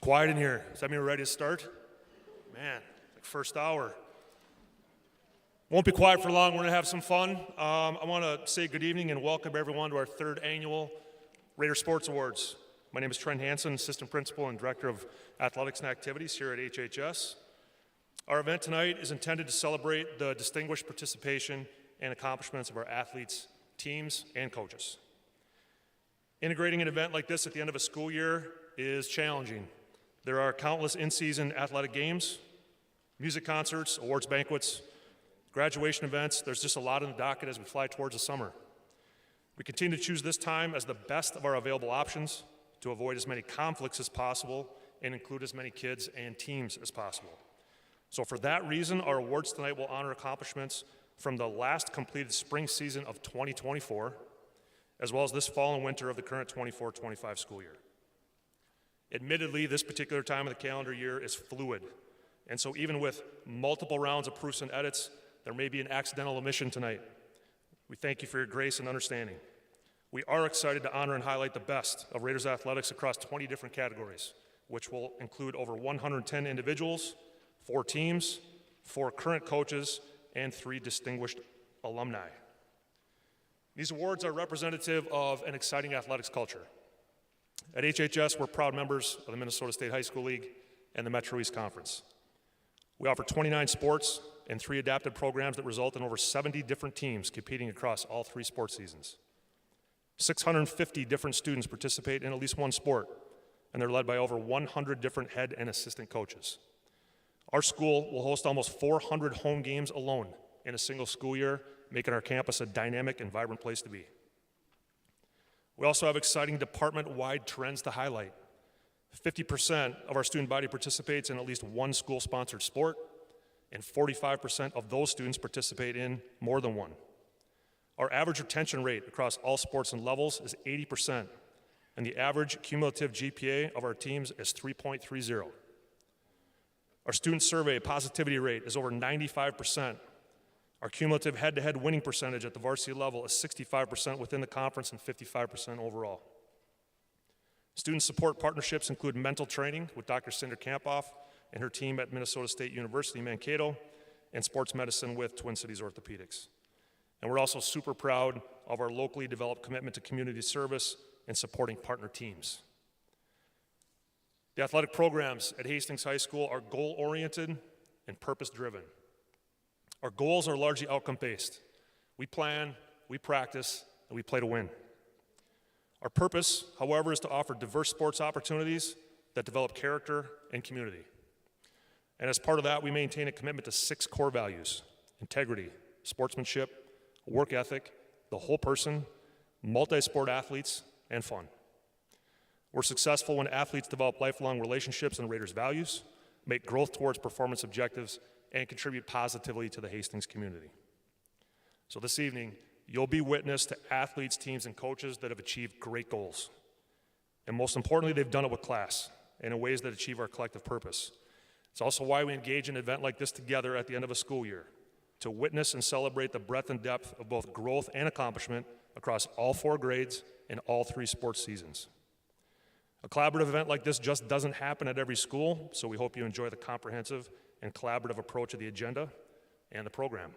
Quiet in here. Does that mean we're ready to start? Man, like first hour. Won't be quiet for long. We're going to have some fun. I want to say good evening and welcome everyone to our third annual Raider Sports Awards. My name is Trent Hansen, Assistant Principal and Director of Athletics and Activities here at HHS. Our event tonight is intended to celebrate the distinguished participation and accomplishments of our athletes, teams, and coaches. Integrating an event like this at the end of a school year is challenging. There are countless in-season athletic games, music concerts, awards banquets, graduation events. There's just a lot on the docket as we fly towards the summer. We continue to choose this time as the best of our available options to avoid as many conflicts as possible and include as many kids and teams as possible. So for that reason, our awards tonight will honor accomplishments from the last completed spring season of 2024, as well as this fall and winter of the current 24-25 school year. Admittedly, this particular time of the calendar year is fluid, and so even with multiple rounds of proofs and edits, there may be an accidental omission tonight. We thank you for your grace and understanding. We are excited to honor and highlight the best of Raiders athletics across 20 different categories, which will include over 110 individuals, 4 teams, 4 current coaches, and 3 distinguished alumni. These awards are representative of an exciting athletics culture. At HHS, we're proud members of the Minnesota State High School League and the Metro East Conference. We offer 29 sports and 3 adapted programs that result in over 70 different teams competing across all 3 sports seasons. 650 different students participate in at least one sport, and they're led by over 100 different head and assistant coaches. Our school will host almost 400 home games alone in a single school year, making our campus a dynamic and vibrant place to be. We also have exciting department-wide trends to highlight. 50% of our student body participates in at least one school-sponsored sport, and 45% of those students participate in more than one. Our average retention rate across all sports and levels is 80%, and the average cumulative GPA of our teams is 3.30. Our student survey positivity rate is over 95%. Our cumulative head-to-head winning percentage at the varsity level is 65% within the conference and 55% overall. Student support partnerships include mental training with Dr. Cinder Kampoff and her team at Minnesota State University Mankato, and sports medicine with Twin Cities Orthopedics. And we're also super proud of our locally developed commitment to community service and supporting partner teams. The athletic programs at Hastings High School are goal-oriented and purpose-driven. Our goals are largely outcome-based. We plan, we practice, and we play to win. Our purpose, however, is to offer diverse sports opportunities that develop character and community. And as part of that, we maintain a commitment to 6 core values: integrity, sportsmanship, work ethic, the whole person, multi-sport athletes, and fun. We're successful when athletes develop lifelong relationships and Raiders values, make growth towards performance objectives, and contribute positively to the Hastings community. So this evening, you'll be witness to athletes, teams, and coaches that have achieved great goals. And most importantly, they've done it with class and in ways that achieve our collective purpose. It's also why we engage in an event like this together at the end of a school year, to witness and celebrate the breadth and depth of both growth and accomplishment across all 4 grades and all 3 sports seasons. A collaborative event like this just doesn't happen at every school, so we hope you enjoy the comprehensive and collaborative approach of the agenda and the program.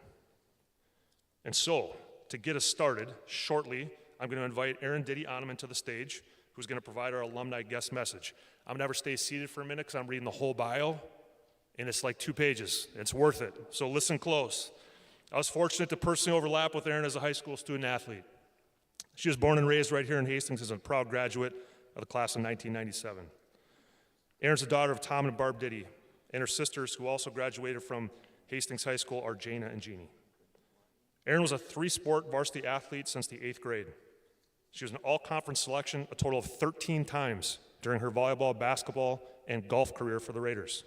And so, to get us started, shortly, I'm going to invite Aaron Diddy-Oneman to the stage, who's going to provide our alumni guest message. I'm going to have her stay seated for a minute because I'm reading the whole bio, and it's like 2 pages. It's worth it, so listen close. I was fortunate to personally overlap with Aaron as a high school student athlete. She was born and raised right here in Hastings as a proud graduate of the class of 1997. Aaron's the daughter of Tom and Barb Diddy, and her sisters, who also graduated from Hastings High School, are Jana and Jeannie. Aaron was a 3-sport varsity athlete since the 8th grade. She was an all-conference selection a total of 13 times during her volleyball, basketball, and golf career for the Raiders.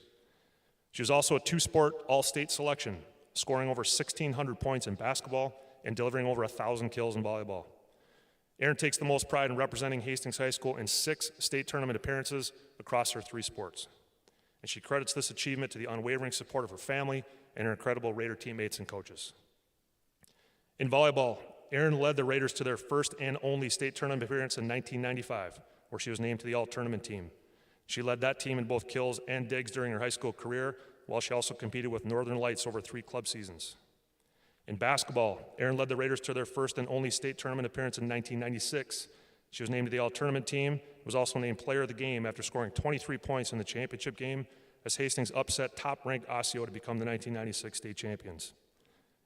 She was also a 2-sport all-state selection, scoring over 1,600 points in basketball and delivering over 1,000 kills in volleyball. Aaron takes the most pride in representing Hastings High School in 6 state tournament appearances across her 3 sports. And she credits this achievement to the unwavering support of her family and her incredible Raider teammates and coaches. In volleyball, Erin led the Raiders to their first and only state tournament appearance in 1995, where she was named to the all-tournament team. She led that team in both kills and digs during her high school career, while she also competed with Northern Lights over 3 club seasons. In basketball, Erin led the Raiders to their first and only state tournament appearance in 1996. She was named to the all-tournament team, was also named player of the game after scoring 23 points in the championship game as Hastings upset top-ranked Osseo to become the 1996 state champions.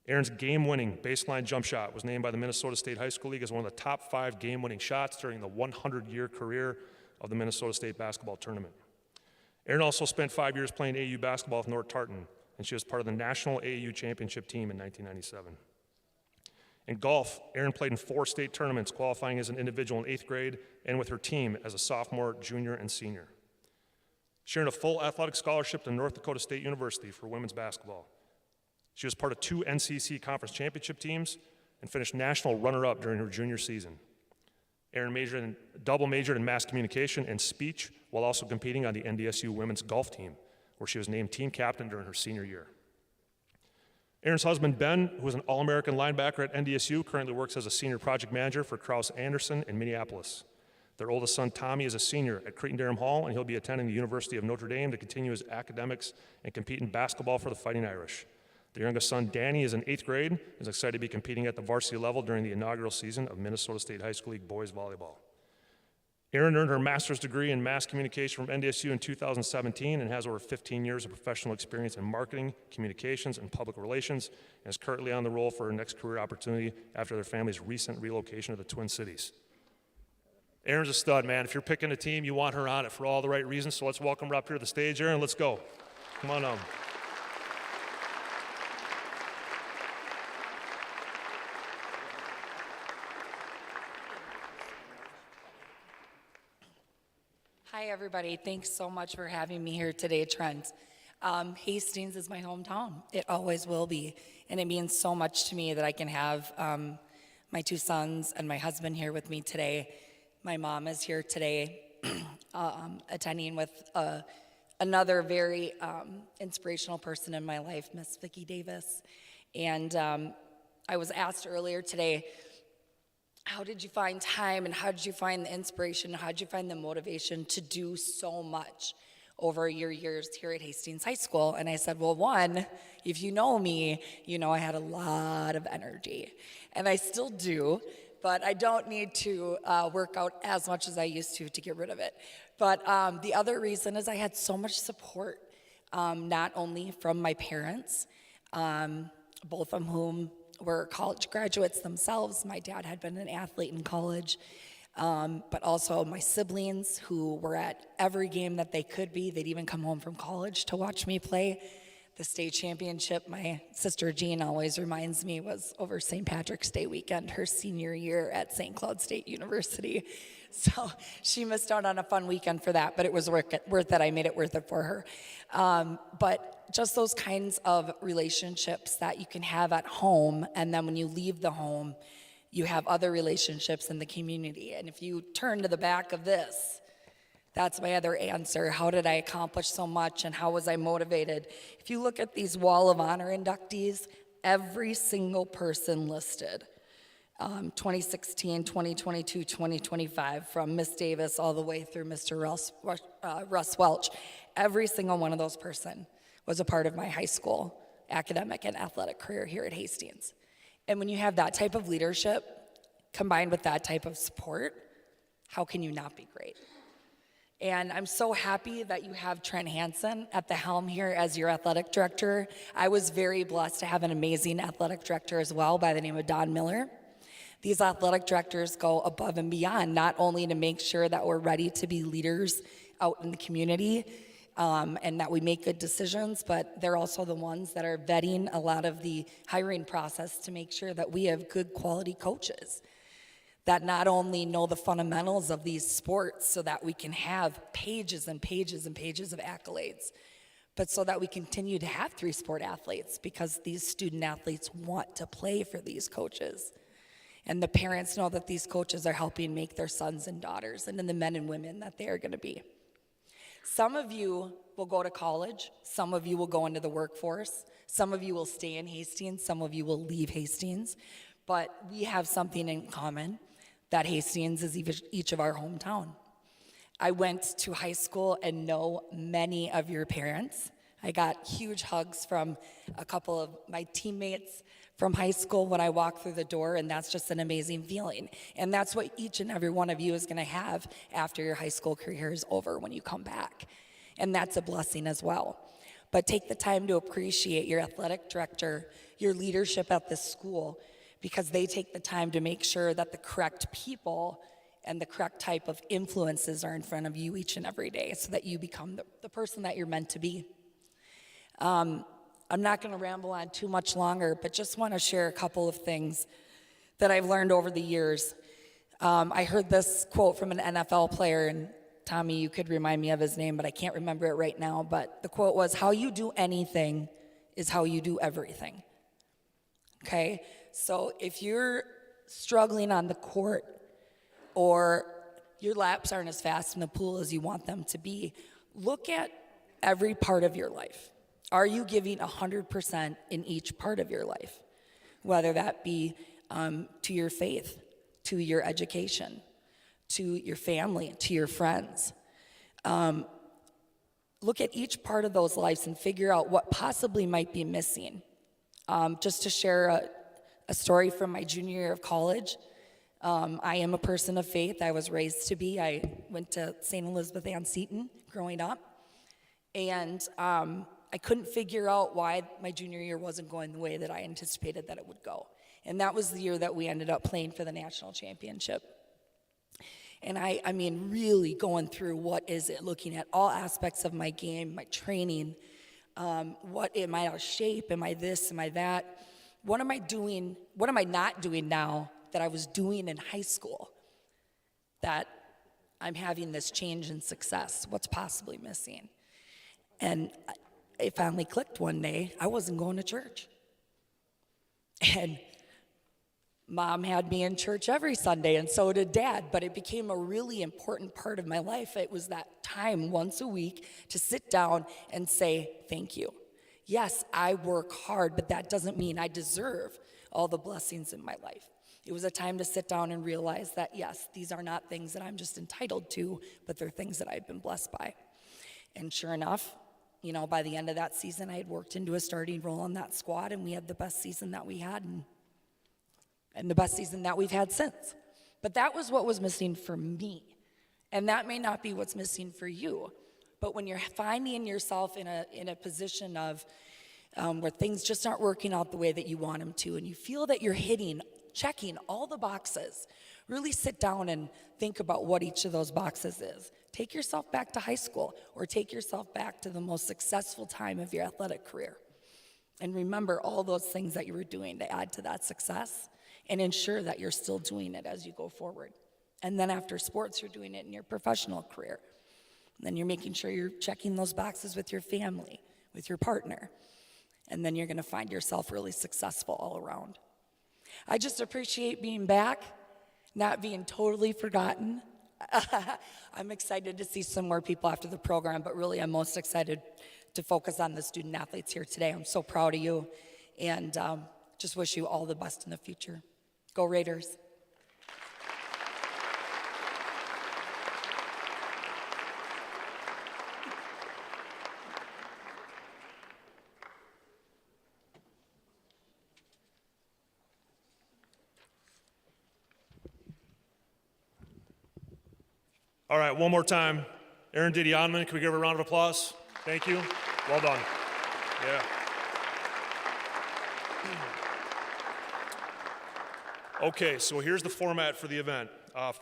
Erin's game-winning baseline jump shot was named by the Minnesota State High School League as one of the top 5 game-winning shots during the 100-year career of the Minnesota State basketball tournament. Erin also spent 5 years playing AAU basketball with North Tartan, and she was part of the national AAU championship team in 1997. In golf, Erin played in 4 state tournaments, qualifying as an individual in 8th grade and with her team as a sophomore, junior, and senior. She earned a full athletic scholarship to North Dakota State University for women's basketball. She was part of 2 NCC conference championship teams and finished national runner-up during her junior season. Erin double majored in mass communication and speech while also competing on the NDSU women's golf team, where she was named team captain during her senior year. Erin's husband, Ben, who was an All-American linebacker at NDSU, currently works as a senior project manager for Krause Anderson in Minneapolis. Their oldest son, Tommy, is a senior at Cretin-Derham Hall, and he'll be attending the University of Notre Dame to continue his academics and compete in basketball for the Fighting Irish. Their youngest son, Danny, is in 8th grade and is excited to be competing at the varsity level during the inaugural season of Minnesota State High School League boys volleyball. Erin earned her master's degree in mass communication from NDSU in 2017 and has over 15 years of professional experience in marketing, communications, and public relations, and is currently on the roll for her next career opportunity after their family's recent relocation to the Twin Cities. Erin's a stud, man. If you're picking a team, you want her on it for all the right reasons, so let's welcome her up here to the stage, Erin. Let's go. Come on up. Hi, everybody. Thanks so much for having me here today, Trent. Hastings is my hometown. It always will be. And it means so much to me that I can have my 2 sons and my husband here with me today. My mom is here today attending with another very inspirational person in my life, Miss Vicki Davis. And I was asked earlier today, how did you find time and how did you find the inspiration? How did you find the motivation to do so much over your years here at Hastings High School? And I said, well, one, if you know me, you know I had a lot of energy. And I still do, but I don't need to work out as much as I used to get rid of it. But the other reason is I had so much support, not only from my parents, both of whom were college graduates themselves. My dad had been an athlete in college, but also my siblings who were at every game that they could be. They'd even come home from college to watch me play. The state championship, my sister Jean always reminds me, was over St. Patrick's Day weekend, her senior year at St. Cloud State University. So she missed out on a fun weekend for that, but it was worth it. I made it worth it for her. But just those kinds of relationships that you can have at home, and then when you leave the home, you have other relationships in the community. And if you turn to the back of this, that's my other answer. How did I accomplish so much, and how was I motivated? If you look at these Wall of Honor inductees, every single person listed, 2016, 2022, 2025, from Miss Davis all the way through Mr. Russ Welch, every single one of those person was a part of my high school academic and athletic career here at Hastings. And when you have that type of leadership combined with that type of support, how can you not be great? And I'm so happy that you have Trent Hansen at the helm here as your athletic director. I was very blessed to have an amazing athletic director as well by the name of Don Miller. These athletic directors go above and beyond, not only to make sure that we're ready to be leaders out in the community, and that we make good decisions, but they're also the ones that are vetting a lot of the hiring process to make sure that we have good quality coaches that not only know the fundamentals of these sports so that we can have pages and pages and pages of accolades, but so that we continue to have 3-sport athletes, because these student athletes want to play for these coaches. And the parents know that these coaches are helping make their sons and daughters and the men and women that they are going to be. Some of you will go to college, some of you will go into the workforce, some of you will stay in Hastings, some of you will leave Hastings, but we have something in common, that Hastings is each of our hometown. I went to high school and know many of your parents. I got huge hugs from a couple of my teammates from high school when I walked through the door, and that's just an amazing feeling. And that's what each and every one of you is going to have after your high school career is over when you come back. And that's a blessing as well. But take the time to appreciate your athletic director, your leadership at this school, because they take the time to make sure that the correct people and the correct type of influences are in front of you each and every day so that you become the person that you're meant to be. I'm not going to ramble on too much longer, but just want to share a couple of things that I've learned over the years. I heard this quote from an NFL player, and Tommy, you could remind me of his name, but I can't remember it right now. But the quote was, "How you do anything is how you do everything." Okay? So if you're struggling on the court or your laps aren't as fast in the pool as you want them to be, look at every part of your life. Are you giving 100% in each part of your life? Whether that be to your faith, to your education, to your family, to your friends. Look at each part of those lives and figure out what possibly might be missing. Just to share a story from my junior year of college. I am a person of faith. I was raised to be. I went to St. Elizabeth Ann Seton growing up. And I couldn't figure out why my junior year wasn't going the way that I anticipated that it would go. And that was the year that we ended up playing for the national championship. And I mean, really going through what is it, looking at all aspects of my game, my training, what am I out of shape, am I this, am I that? What am I doing, what am I not doing now that I was doing in high school that I'm having this change in success? What's possibly missing? And it finally clicked one day. I wasn't going to church. And Mom had me in church every Sunday, and so did Dad, but it became a really important part of my life. It was that time once a week to sit down and say, thank you. Yes, I work hard, but that doesn't mean I deserve all the blessings in my life. It was a time to sit down and realize that, yes, these are not things that I'm just entitled to, but they're things that I've been blessed by. And sure enough, you know, by the end of that season, I had worked into a starting role on that squad, and we had the best season that we had, and the best season that we've had since. But that was what was missing for me. And that may not be what's missing for you. But when you're finding yourself in a position of where things just aren't working out the way that you want them to, and you feel that you're checking all the boxes, really sit down and think about what each of those boxes is. Take yourself back to high school, or take yourself back to the most successful time of your athletic career. And remember all those things that you were doing to add to that success, and ensure that you're still doing it as you go forward. And then after sports, you're doing it in your professional career. And then you're making sure you're checking those boxes with your family, with your partner. And then you're gonna find yourself really successful all around. I just appreciate being back, not being totally forgotten. I'm excited to see some more people after the program, but really I'm most excited to focus on the student athletes here today. I'm so proud of you, and just wish you all the best in the future. Go Raiders. All right, one more time. Aaron Didionman, can we give her a round of applause? Thank you. Well done. Yeah. Okay, so here's the format for the event.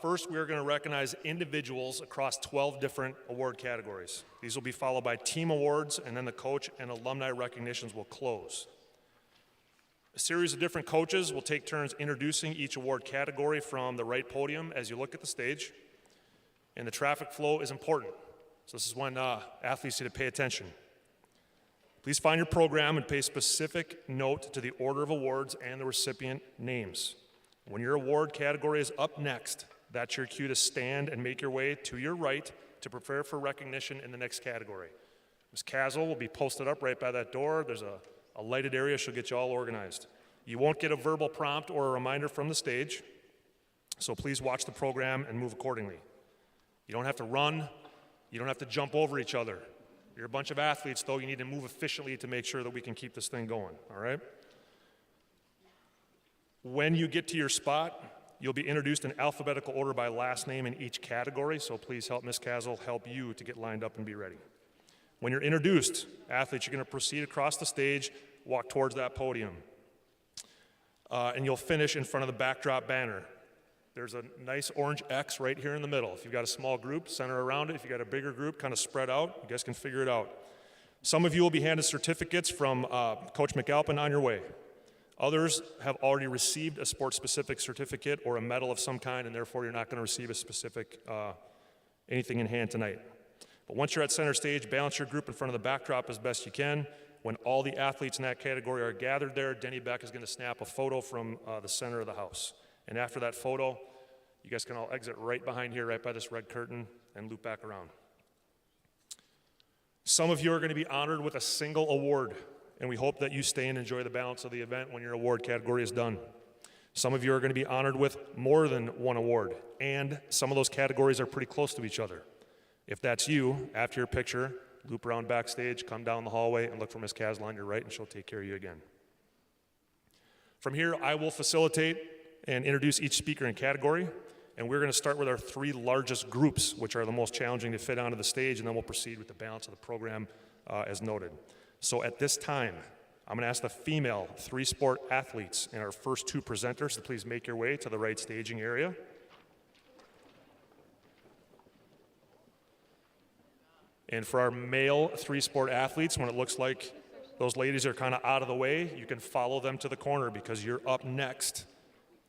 First, we are going to recognize individuals across 12 different award categories. These will be followed by team awards, and then the coach and alumni recognitions will close. A series of different coaches will take turns introducing each award category from the right podium as you look at the stage. And the traffic flow is important. So this is when athletes need to pay attention. Please find your program and pay specific note to the order of awards and the recipient names. When your award category is up next, that's your cue to stand and make your way to your right to prepare for recognition in the next category. Ms. Castle will be posted up right by that door. There's a lighted area. She'll get you all organized. You won't get a verbal prompt or a reminder from the stage, so please watch the program and move accordingly. You don't have to run. You don't have to jump over each other. You're a bunch of athletes, though. You need to move efficiently to make sure that we can keep this thing going, all right? When you get to your spot, you'll be introduced in alphabetical order by last name in each category, so please help Ms. Castle help you to get lined up and be ready. When you're introduced, athletes, you're going to proceed across the stage, walk towards that podium, and you'll finish in front of the backdrop banner. There's a nice orange X right here in the middle. If you've got a small group, center around it. If you've got a bigger group, kind of spread out. You guys can figure it out. Some of you will be handed certificates from Coach McAlpin on your way. Others have already received a sports-specific certificate or a medal of some kind, and therefore you're not going to receive a specific anything in hand tonight. But once you're at center stage, balance your group in front of the backdrop as best you can. When all the athletes in that category are gathered there, Denny Beck is going to snap a photo from the center of the house. And after that photo, you guys can all exit right behind here, right by this red curtain, and loop back around. Some of you are going to be honored with a single award, and we hope that you stay and enjoy the balance of the event when your award category is done. Some of you are going to be honored with more than one award, and some of those categories are pretty close to each other. If that's you, after your picture, loop around backstage, come down the hallway, and look for Ms. Castle on your right, and she'll take care of you again. From here, I will facilitate and introduce each speaker in category, and we're going to start with our 3 largest groups, which are the most challenging to fit onto the stage, and then we'll proceed with the balance of the program as noted. So at this time, I'm going to ask the female 3-sport athletes and our first 2 presenters to please make your way to the right staging area. And for our male 3-sport athletes, when it looks like those ladies are kind of out of the way, you can follow them to the corner because you're up next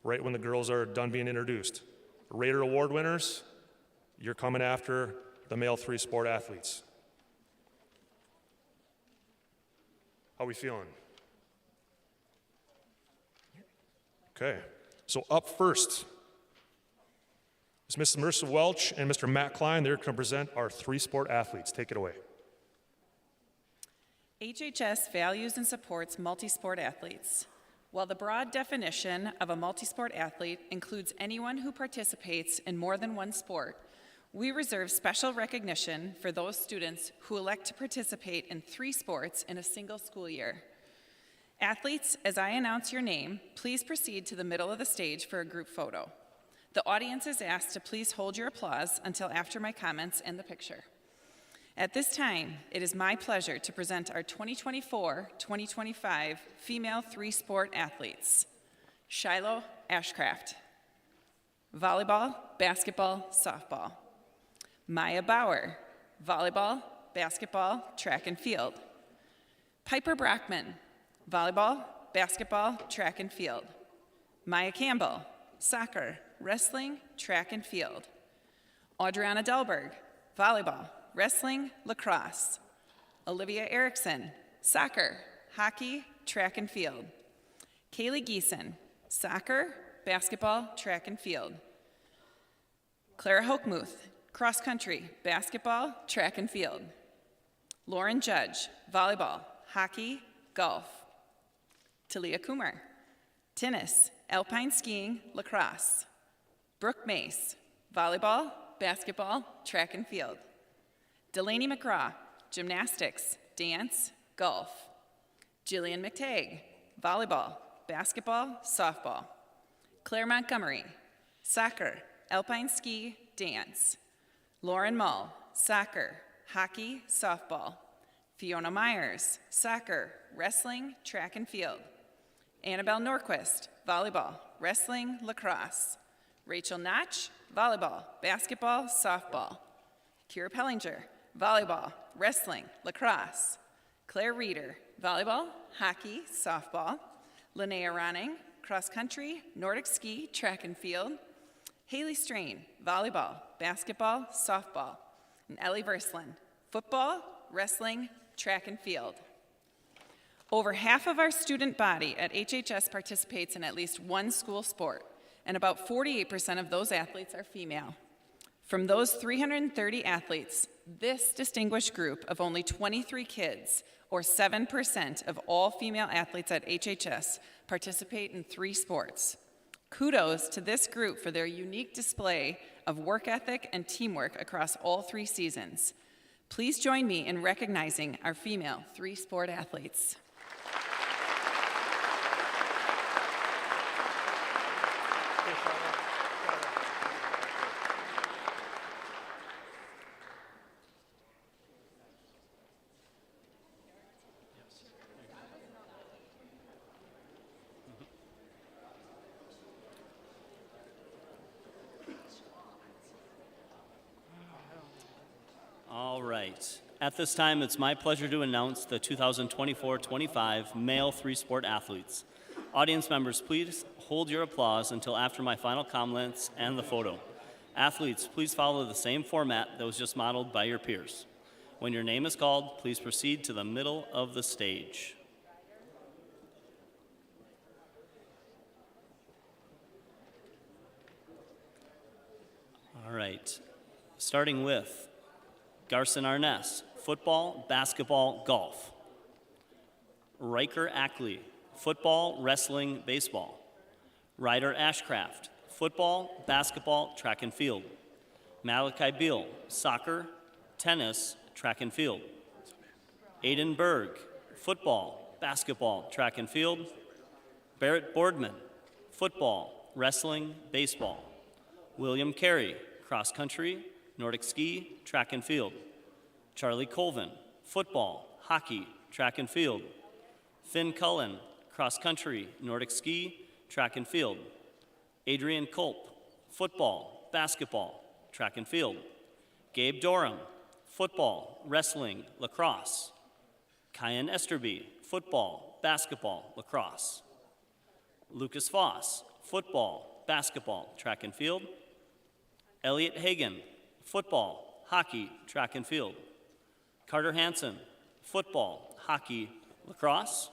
right when the girls are done being introduced. Raider Award winners, you're coming after the male 3-sport athletes. How are we feeling? Okay, so up first is Ms. Marissa Welch and Mr. Matt Klein. They're going to present our 3-sport athletes. Take it away. HHS values and supports multi-sport athletes. While the broad definition of a multi-sport athlete includes anyone who participates in more than one sport, we reserve special recognition for those students who elect to participate in 3 sports in a single school year. Athletes, as I announce your name, please proceed to the middle of the stage for a group photo. The audience is asked to please hold your applause until after my comments and the picture. At this time, it is my pleasure to present our 2024-2025 female 3-sport athletes. Shiloh Ashcraft, volleyball, basketball, softball. Maya Bauer, volleyball, basketball, track and field. Piper Brockman, volleyball, basketball, track and field. Maya Campbell, soccer, wrestling, track and field. Audriana Delberg, volleyball, wrestling, lacrosse. Olivia Erickson, soccer, hockey, track and field. Kaylee Geeson, soccer, basketball, track and field. Clara Hochmuth, cross country, basketball, track and field. Lauren Judge, volleyball, hockey, golf. Talia Kumar, tennis, alpine skiing, lacrosse. Brooke Mace, volleyball, basketball, track and field. Delaney McGraw, gymnastics, dance, golf. Jillian McTagg, volleyball, basketball, softball. Claire Montgomery, soccer, alpine ski, dance. Lauren Mull, soccer, hockey, softball. Fiona Myers, soccer, wrestling, track and field. Annabelle Norquist, volleyball, wrestling, lacrosse. Rachel Notch, volleyball, basketball, softball. Kira Pellinger, volleyball, wrestling, lacrosse. Claire Reeder, volleyball, hockey, softball. Linnea Ronning, cross country, Nordic ski, track and field. Haley Strain, volleyball, basketball, softball. And Ellie Versland, football, wrestling, track and field. Over half of our student body at HHS participates in at least one school sport, and about 48% of those athletes are female. From those 330 athletes, this distinguished group of only 23 kids, or 7% of all female athletes at HHS, participate in 3 sports. Kudos to this group for their unique display of work ethic and teamwork across all 3 seasons. Please join me in recognizing our female 3-sport athletes. All right. At this time, it's my pleasure to announce the 2024-25 male 3-sport athletes. Audience members, please hold your applause until after my final comments and the photo. Athletes, please follow the same format that was just modeled by your peers. When your name is called, please proceed to the middle of the stage. All right. Starting with Garson Arness, football, basketball, golf. Riker Ackley, football, wrestling, baseball. Ryder Ashcraft, football, basketball, track and field. Malachi Beal, soccer, tennis, track and field. Aiden Berg, football, basketball, track and field. Barrett Boardman, football, wrestling, baseball. William Carey, cross country, Nordic ski, track and field. Charlie Colvin, football, hockey, track and field. Finn Cullen, cross country, Nordic ski, track and field. Adrian Culp, football, basketball, track and field. Gabe Dorham, football, wrestling, lacrosse. Kyan Esterby, football, basketball, lacrosse. Lucas Voss, football, basketball, track and field. Elliot Hagan, football, hockey, track and field. Carter Hansen, football, hockey, lacrosse.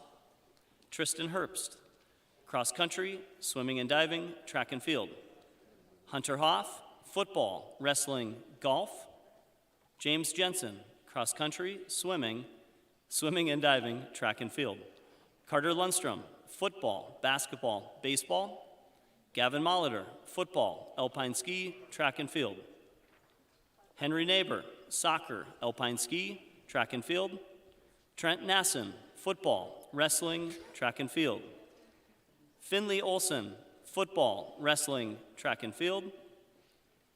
Tristan Herbst, cross country, swimming and diving, track and field. Hunter Hoff, football, wrestling, golf. James Jensen, cross country, swimming and diving, track and field. Carter Lundstrom, football, basketball, baseball. Gavin Molitor, football, alpine ski, track and field. Henry Neighbor, soccer, alpine ski, track and field. Trent Nasson, football, wrestling, track and field. Finley Olson, football, wrestling, track and field.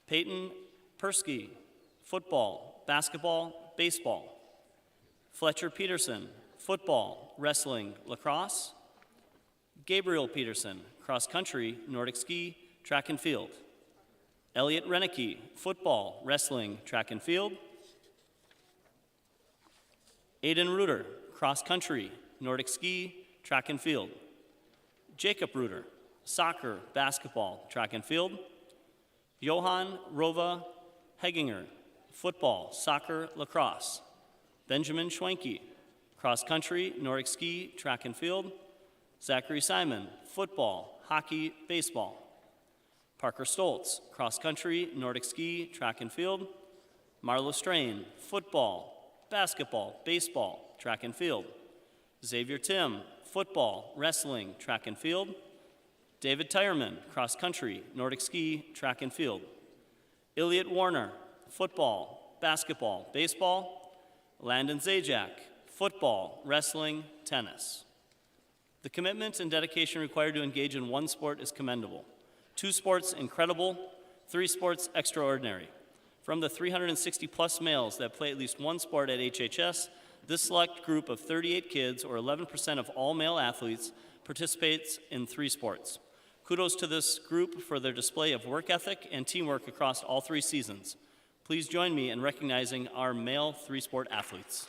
Peyton Persky, football, basketball, baseball. Fletcher Peterson, football, wrestling, lacrosse. Gabriel Peterson, cross country, Nordic ski, track and field. Elliot Renicky, football, wrestling, track and field. Aiden Reuter, cross country, Nordic ski, track and field. Jacob Reuter, soccer, basketball, track and field. Johan Rova Heginger, football, soccer, lacrosse. Benjamin Schwenke, cross country, Nordic ski, track and field. Zachary Simon, football, hockey, baseball. Parker Stoltz, cross country, Nordic ski, track and field. Marlo Strain, football, basketball, baseball, track and field. Xavier Tim, football, wrestling, track and field. David Tyerman, cross country, Nordic ski, track and field. Iliot Warner, football, basketball, baseball. Landon Zajac, football, wrestling, tennis. The commitment and dedication required to engage in one sport is commendable. 2 sports, incredible. 3 sports, extraordinary. From the 360-plus males that play at least one sport at HHS, this select group of 38 kids, or 11% of all male athletes, participates in 3 sports. Kudos to this group for their display of work ethic and teamwork across all 3 seasons. Please join me in recognizing our male 3-sport athletes.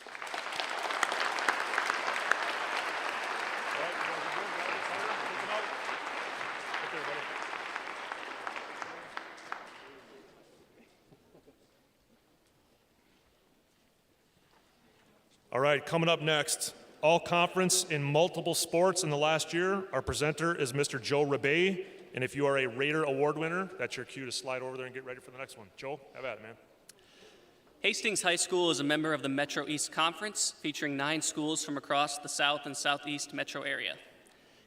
All right, coming up next, all conference in multiple sports in the last year. Our presenter is Mr. Joe Rebay, and if you are a Raider Award winner, that's your cue to slide over there and get ready for the next one. Joe, have at it, man. Hastings High School is a member of the Metro East Conference, featuring 9 schools from across the South and Southeast metro area.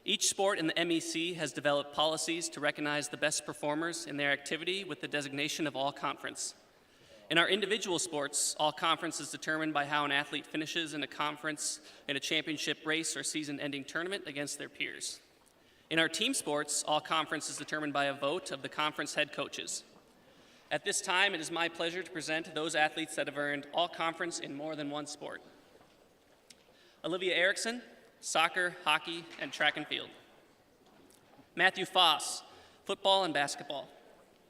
Each sport in the MEC has developed policies to recognize the best performers in their activity with the designation of all-conference. In our individual sports, all-conference is determined by how an athlete finishes in a conference in a championship race or season-ending tournament against their peers. In our team sports, all-conference is determined by a vote of the conference head coaches. At this time, it is my pleasure to present those athletes that have earned all-conference in more than one sport. Olivia Erickson, soccer, hockey, and track and field. Matthew Foss, football and basketball.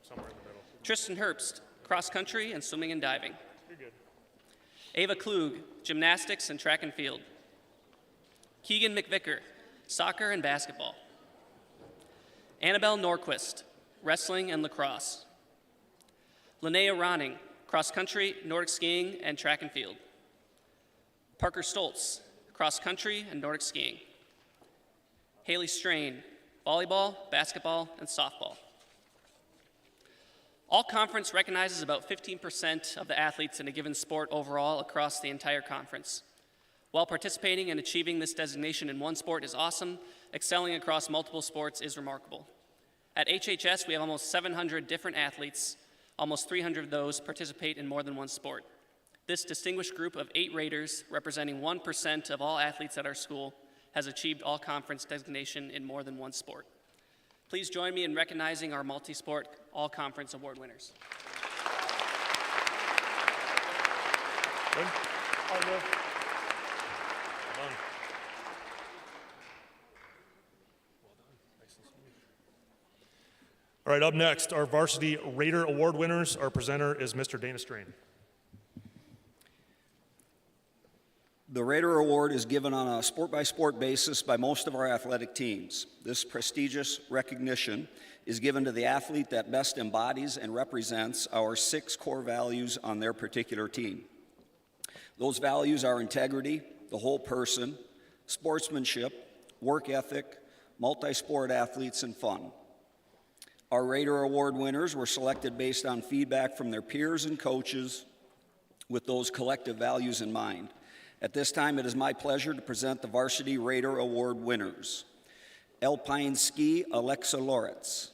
Somewhere in the middle. Tristan Herbst, cross country and swimming and diving. You're good. Ava Klug, gymnastics and track and field. Keegan McVicker, soccer and basketball. Annabelle Norquist, wrestling and lacrosse. Linnea Ronning, cross country, Nordic skiing, and track and field. Parker Stoltz, cross country and Nordic skiing. Haley Strain, volleyball, basketball, and softball. All conference recognizes about 15% of the athletes in a given sport overall across the entire conference. While participating and achieving this designation in one sport is awesome, excelling across multiple sports is remarkable. At HHS, we have almost 700 different athletes. Almost 300 of those participate in more than one sport. This distinguished group of 8 raters, representing 1% of all athletes at our school, has achieved all-conference designation in more than one sport. Please join me in recognizing our multi-sport all-conference award winners. Good? All good. Well done. Nice and smooth. All right, up next, our varsity Raider Award winners. Our presenter is Mr. Dana Strain. The Raider Award is given on a sport-by-sport basis by most of our athletic teams. This prestigious recognition is given to the athlete that best embodies and represents our 6 core values on their particular team. Those values are integrity, the whole person, sportsmanship, work ethic, multi-sport athletes, and fun. Our Raider Award winners were selected based on feedback from their peers and coaches with those collective values in mind. At this time, it is my pleasure to present the Varsity Raider Award winners. Alpine Ski, Alexa Loritz.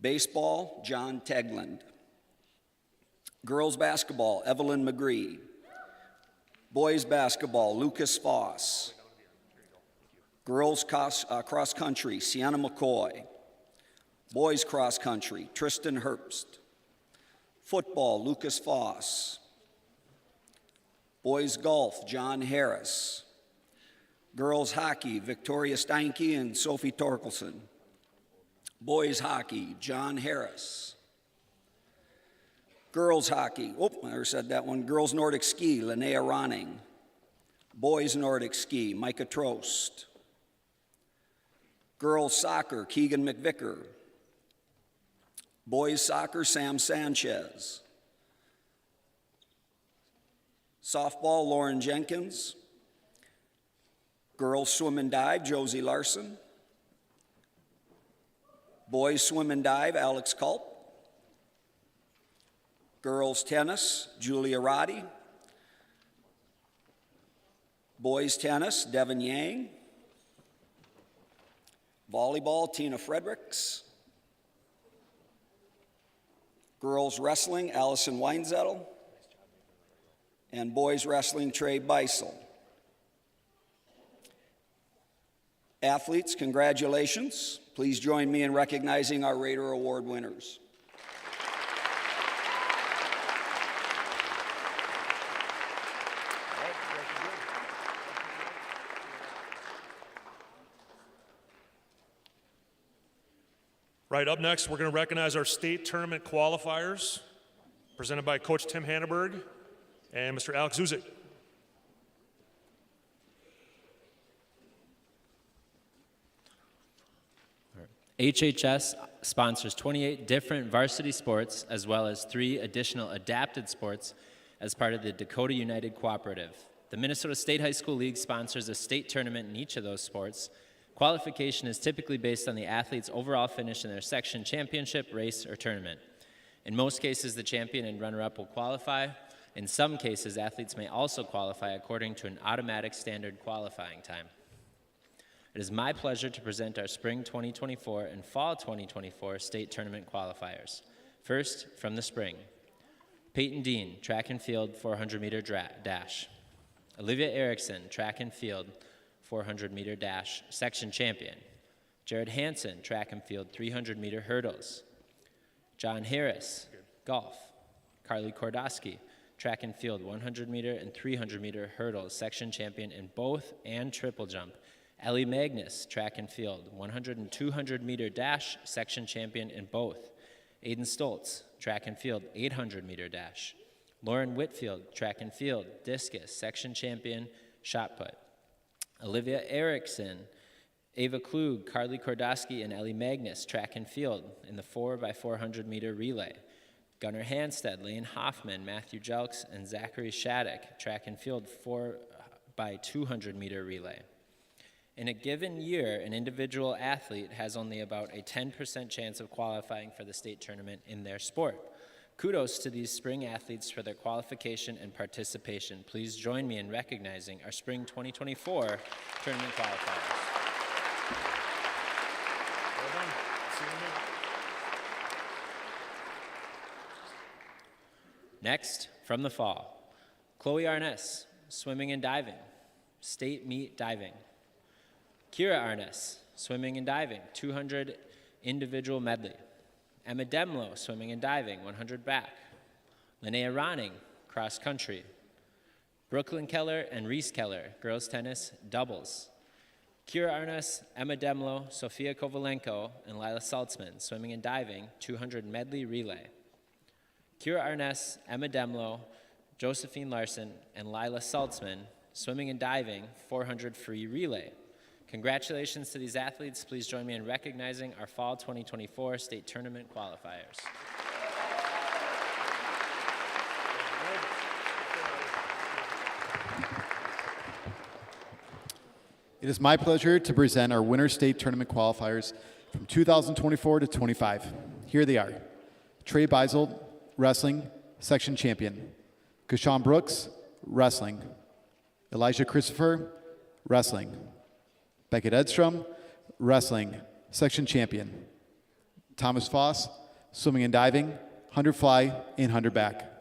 Baseball, John Tegland. Girls basketball, Evelyn McGree. Boys basketball, Lucas Foss. Girls cross country, Sienna McCoy. Boys cross country, Tristan Herbst. Football, Lucas Foss. Boys golf, John Harris. Girls hockey, Victoria Steinke and Sophie Torkelson. Boys hockey, John Harris. Girls hockey, I already said that one. Girls Nordic ski, Linnea Ronning. Boys Nordic ski, Micah Trost. Girls soccer, Keegan McVicker. Boys soccer, Sam Sanchez. Softball, Lauren Jenkins. Girls swim and dive, Josie Larson. Boys swim and dive, Alex Culp. Girls tennis, Julia Roddy. Boys tennis, Devin Yang. Volleyball, Tina Fredericks. Girls wrestling, Allison Weinzettel. And boys wrestling, Trey Beisel. Athletes, congratulations. Please join me in recognizing our Raider Award winners. Right, up next, we're going to recognize our state tournament qualifiers, presented by Coach Tim Hanneberg and Mr. Alex Zuzik. HHS sponsors 28 different varsity sports as well as 3 additional adapted sports as part of the Dakota United Cooperative. The Minnesota State High School League sponsors a state tournament in each of those sports. Qualification is typically based on the athlete's overall finish in their section championship, race, or tournament. In most cases, the champion and runner-up will qualify. In some cases, athletes may also qualify according to an automatic standard qualifying time. It is my pleasure to present our Spring 2024 and Fall 2024 state tournament qualifiers. First, from the spring. Peyton Dean, track and field 400-meter dash. Olivia Erickson, track and field 400-meter dash, section champion. Jared Hansen, track and field 300-meter hurdles. John Harris, golf. Carly Kordowski, track and field 100-meter and 300-meter hurdles, section champion in both and triple jump. Ellie Magnus, track and field 100 and 200-meter dash, section champion in both. Aiden Stoltz, track and field 800-meter dash. Lauren Whitfield, track and field discus, section champion, shot put. Olivia Erickson, Ava Klug, Carly Kordowski, and Ellie Magnus, track and field in the 4x400-meter relay. Gunnar Hanstead, Lane Hoffman, Matthew Jelks, and Zachary Shattuck, track and field 4x200-meter relay. In a given year, an individual athlete has only about a 10% chance of qualifying for the state tournament in their sport. Kudos to these spring athletes for their qualification and participation. Please join me in recognizing our Spring 2024 tournament qualifiers. Well done. See you in a minute. Next, from the fall, Chloe Arness, swimming and diving, state meet diving. Kira Arness, swimming and diving, 200 individual medley. Emma Demlo, swimming and diving, 100 back. Linnea Ronning, cross country. Brooklyn Keller and Reese Keller, girls tennis, doubles. Kira Arness, Emma Demlo, Sofia Kovalenko, and Lila Saltzman, swimming and diving, 200 medley relay. Kira Arness, Emma Demlo, Josephine Larson, and Lila Saltzman, swimming and diving, 400 free relay. Congratulations to these athletes. Please join me in recognizing our Fall 2024 state tournament qualifiers. It is my pleasure to present our winter state tournament qualifiers from 2024 to 25. Here they are. Trey Beisel, wrestling, section champion. Kashawn Brooks, wrestling. Elijah Christopher, wrestling. Beckett Edstrom, wrestling, section champion. Thomas Foss, swimming and diving, 100 fly and 100 back.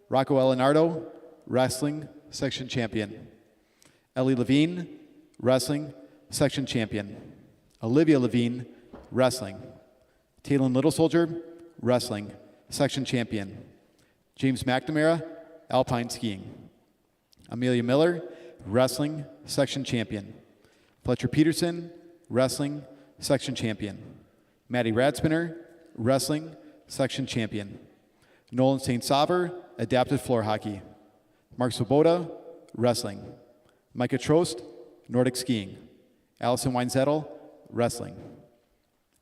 Rocco Elinardo, wrestling, section champion. Ellie Levine, wrestling, section champion. Olivia Levine, wrestling. Taylon Little Soldier, wrestling, section champion. James McNamara, alpine skiing. Amelia Miller, wrestling, section champion. Fletcher Peterson, wrestling, section champion. Maddie Radspinner, wrestling, section champion. Nolan St. Saver, adapted floor hockey. Mark Swoboda, wrestling. Micah Trost, Nordic skiing. Allison Weinzettel, wrestling.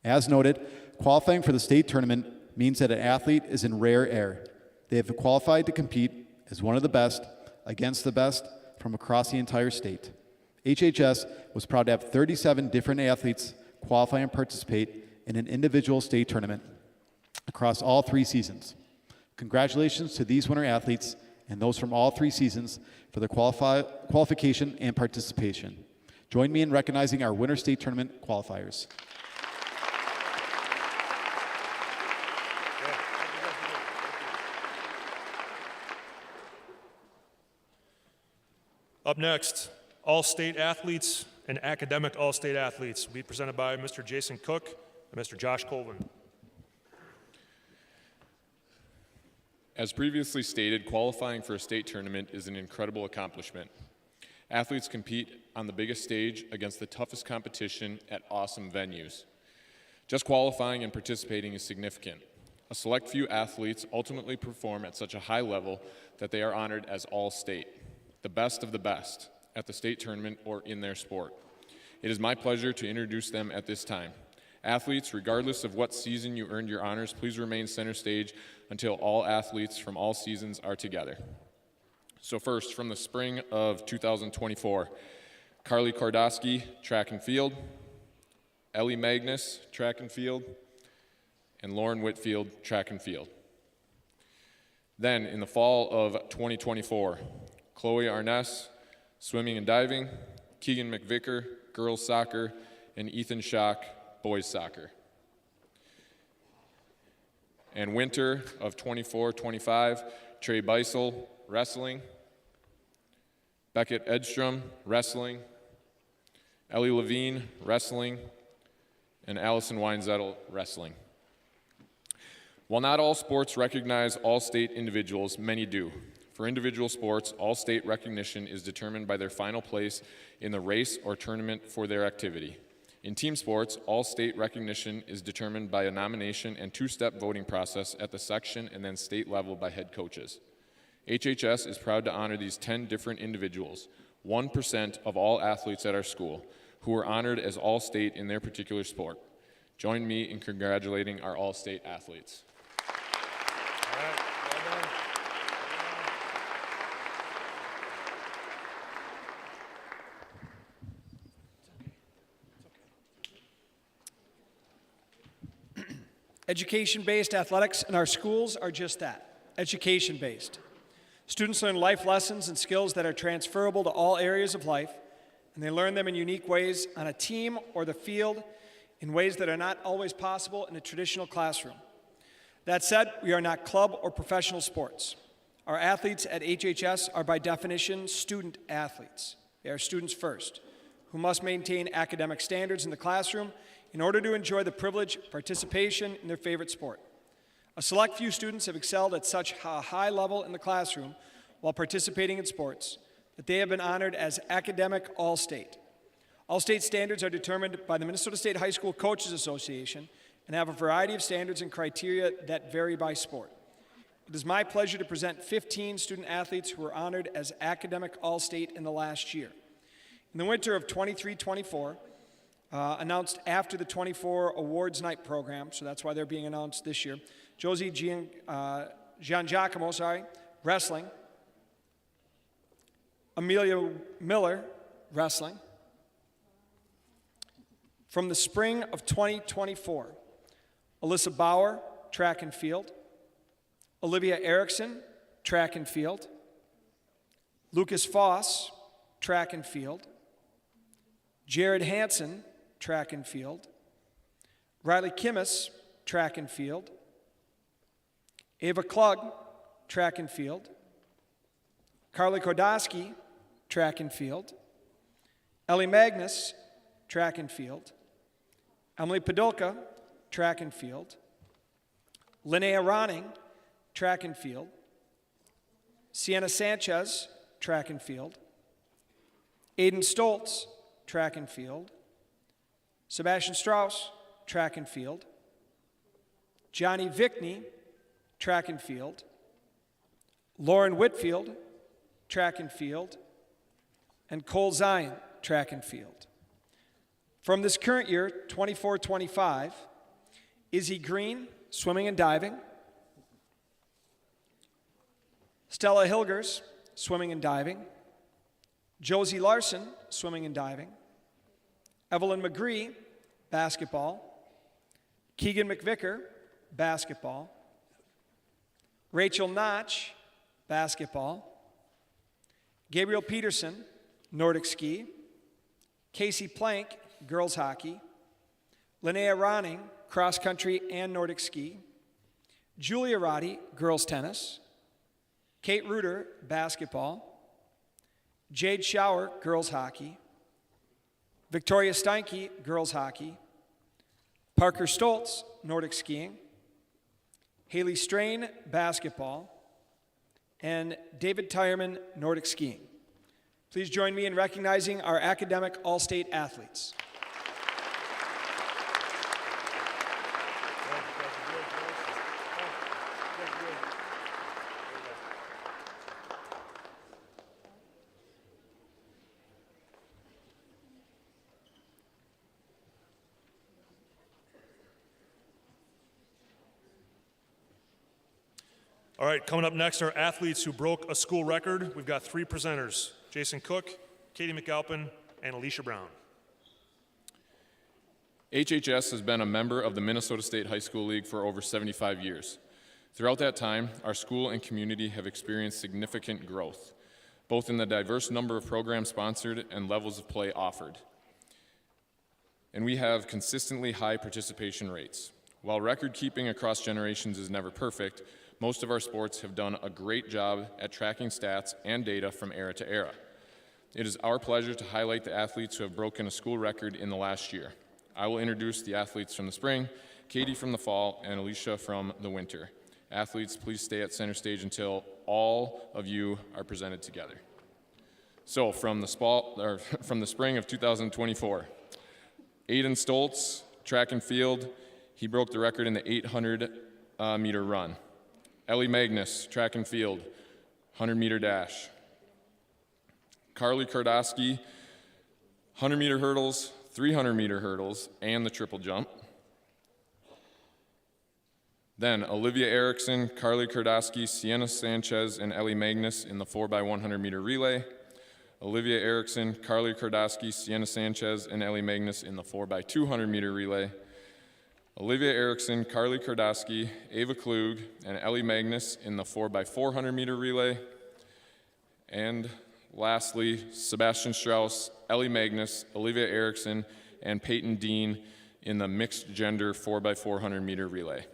As noted, qualifying for the state tournament means that an athlete is in rare air. They have qualified to compete as one of the best against the best from across the entire state. HHS was proud to have 37 different athletes qualify and participate in an individual state tournament across all 3 seasons. Congratulations to these winter athletes and those from all 3 seasons for their qualification and participation. Join me in recognizing our winter state tournament qualifiers. Up next, all-state athletes and academic all-state athletes will be presented by Mr. Jason Cook and Mr. Josh Colvin. As previously stated, qualifying for a state tournament is an incredible accomplishment. Athletes compete on the biggest stage against the toughest competition at awesome venues. Just qualifying and participating is significant. A select few athletes ultimately perform at such a high level that they are honored as all-state, the best of the best, at the state tournament or in their sport. It is my pleasure to introduce them at this time. Athletes, regardless of what season you earned your honors, please remain center stage until all athletes from all seasons are together. So first, from the spring of 2024, Carly Kordowski, track and field, Ellie Magnus, track and field, and Lauren Whitfield, track and field. Then, in the fall of 2024, Chloe Arness, swimming and diving, Keegan McVicker, girls soccer, and Ethan Schock, boys soccer. And winter of 24-25, Trey Beisel, wrestling, Beckett Edstrom, wrestling, Ellie Levine, wrestling, and Allison Weinzettel, wrestling. While not all sports recognize all-state individuals, many do. For individual sports, all-state recognition is determined by their final place in the race or tournament for their activity. In team sports, all-state recognition is determined by a nomination and two-step voting process at the section and then state level by head coaches. HHS is proud to honor these 10 different individuals, 1% of all athletes at our school, who were honored as all-state in their particular sport. Join me in congratulating our all-state athletes. All right, well done. Education-based athletics in our schools are just that, education-based. Students learn life lessons and skills that are transferable to all areas of life, and they learn them in unique ways on a team or the field in ways that are not always possible in a traditional classroom. That said, we are not club or professional sports. Our athletes at HHS are by definition student athletes. They are students first, who must maintain academic standards in the classroom in order to enjoy the privilege of participation in their favorite sport. A select few students have excelled at such a high level in the classroom while participating in sports that they have been honored as academic all-state. All-state standards are determined by the Minnesota State High School Coaches Association and have a variety of standards and criteria that vary by sport. It is my pleasure to present 15 student athletes who were honored as academic all-state in the last year. In the winter of 23-24, announced after the 24 Awards Night program, so that's why they're being announced this year. Josie Giangiacomo, wrestling. Amelia Miller, wrestling. From the spring of 2024, Alyssa Bauer, track and field. Olivia Erickson, track and field. Lucas Foss, track and field. Jared Hansen, track and field. Riley Kimmis, track and field. Ava Klug, track and field. Carly Kodaski, track and field. Ellie Magnus, track and field. Emily Podolka, track and field. Linnea Ronning, track and field. Sienna Sanchez, track and field. Aiden Stoltz, track and field. Sebastian Strauss, track and field. Johnny Vickney, track and field. Lauren Whitfield, track and field. And Cole Zion, track and field. From this current year, 24-25, Izzy Green, swimming and diving. Stella Hilgers, swimming and diving. Josie Larson, swimming and diving. Evelyn McGree, basketball. Keegan McVicker, basketball. Rachel Notch, basketball. Gabriel Peterson, Nordic ski. Casey Plank, girls hockey. Linnea Ronning, cross country and Nordic ski. Julia Roddy, girls tennis. Kate Reuter, basketball. Jade Schauer, girls hockey. Victoria Steinke, girls hockey. Parker Stoltz, Nordic skiing. Haley Strain, basketball. And David Tyerman, Nordic skiing. Please join me in recognizing our academic all-state athletes. All right, coming up next are athletes who broke a school record. We've got 3 presenters, Jason Cook, Katie McAlpin, and Alicia Brown. HHS has been a member of the Minnesota State High School League for over 75 years. Throughout that time, our school and community have experienced significant growth, both in the diverse number of programs sponsored and levels of play offered. and we have consistently high participation rates. While record keeping across generations is never perfect, most of our sports have done a great job at tracking stats and data from era to era. It is our pleasure to highlight the athletes who have broken a school record in the last year. I will introduce the athletes from the spring, Katie from the fall, and Alicia from the winter. Athletes, please stay at center stage until all of you are presented together. So from the spring of 2024, Aiden Stoltz, track and field, he broke the record in the 800 meter run. Ellie Magnus, track and field, 100-meter dash. Carly Kardowski, 100-meter hurdles, 300-meter hurdles, and the triple jump. Then Olivia Erickson, Carly Kardowski, Sienna Sanchez, and Ellie Magnus in the 4x100-meter relay. Olivia Erickson, Carly Kardowski, Sienna Sanchez, and Ellie Magnus in the 4x200-meter relay. Olivia Erickson, Carly Kardowski, Ava Klug, and Ellie Magnus in the 4x400-meter relay. And lastly, Sebastian Strauss, Ellie Magnus, Olivia Erickson, and Peyton Dean in the mixed gender 4x400-meter relay.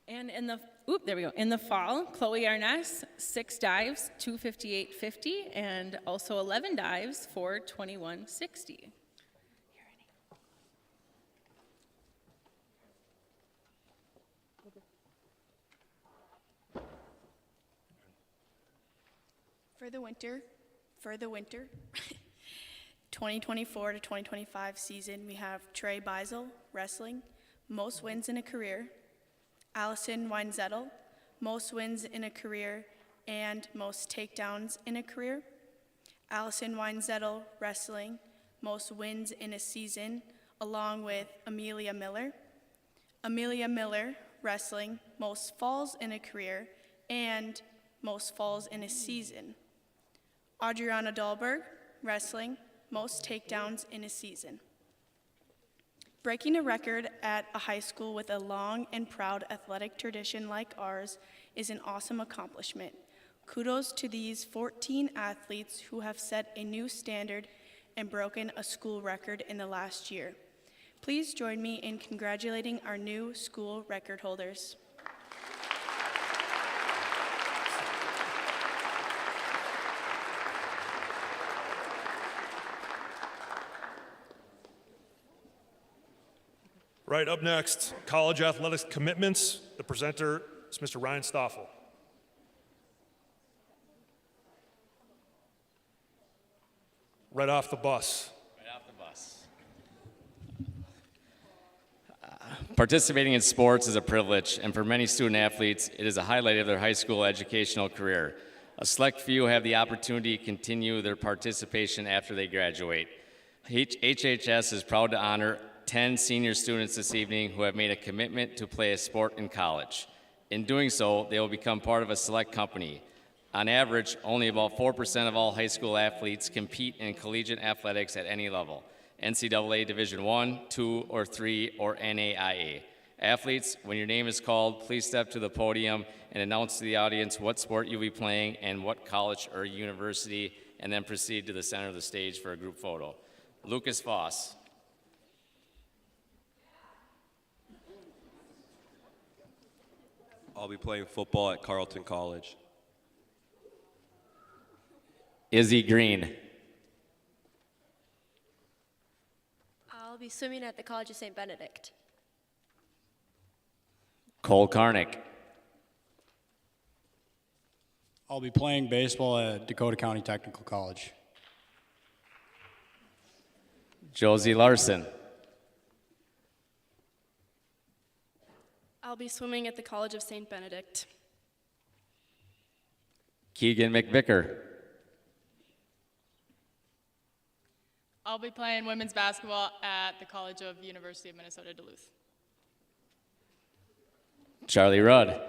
And in the fall, Chloe Arness, 6 dives, 258.50, and also 11 dives for 21.60. For the winter 2024 to 2025 season, we have Trey Beisel, wrestling, most wins in a career. Allison Weinzettel, most wins in a career and most takedowns in a career. Allison Weinzettel, wrestling, most wins in a season, along with Amelia Miller. Amelia Miller, wrestling, most falls in a career and most falls in a season. Adriana Dahlberg, wrestling, most takedowns in a season. Breaking a record at a high school with a long and proud athletic tradition like ours is an awesome accomplishment. Kudos to these 14 athletes who have set a new standard and broken a school record in the last year. Please join me in congratulating our new school record holders. Right, up next, college athletics commitments. The presenter is Mr. Ryan Stoffel. Right off the bus. Participating in sports is a privilege, and for many student athletes, it is a highlight of their high school educational career. A select few have the opportunity to continue their participation after they graduate. HHS is proud to honor 10 senior students this evening who have made a commitment to play a sport in college. In doing so, they will become part of a select company. On average, only about 4% of all high school athletes compete in collegiate athletics at any level, NCAA Division I, II, or III, or NAIA. Athletes, when your name is called, please step to the podium and announce to the audience what sport you'll be playing and what college or university, and then proceed to the center of the stage for a group photo. Lucas Voss. I'll be playing football at Carleton College. Izzy Green. I'll be swimming at the College of St. Benedict. Cole Karnick. I'll be playing baseball at Dakota County Technical College. Josie Larson. I'll be swimming at the College of St. Benedict. Keegan McVicker. I'll be playing women's basketball at the College of University of Minnesota Duluth. Charlie Rudd.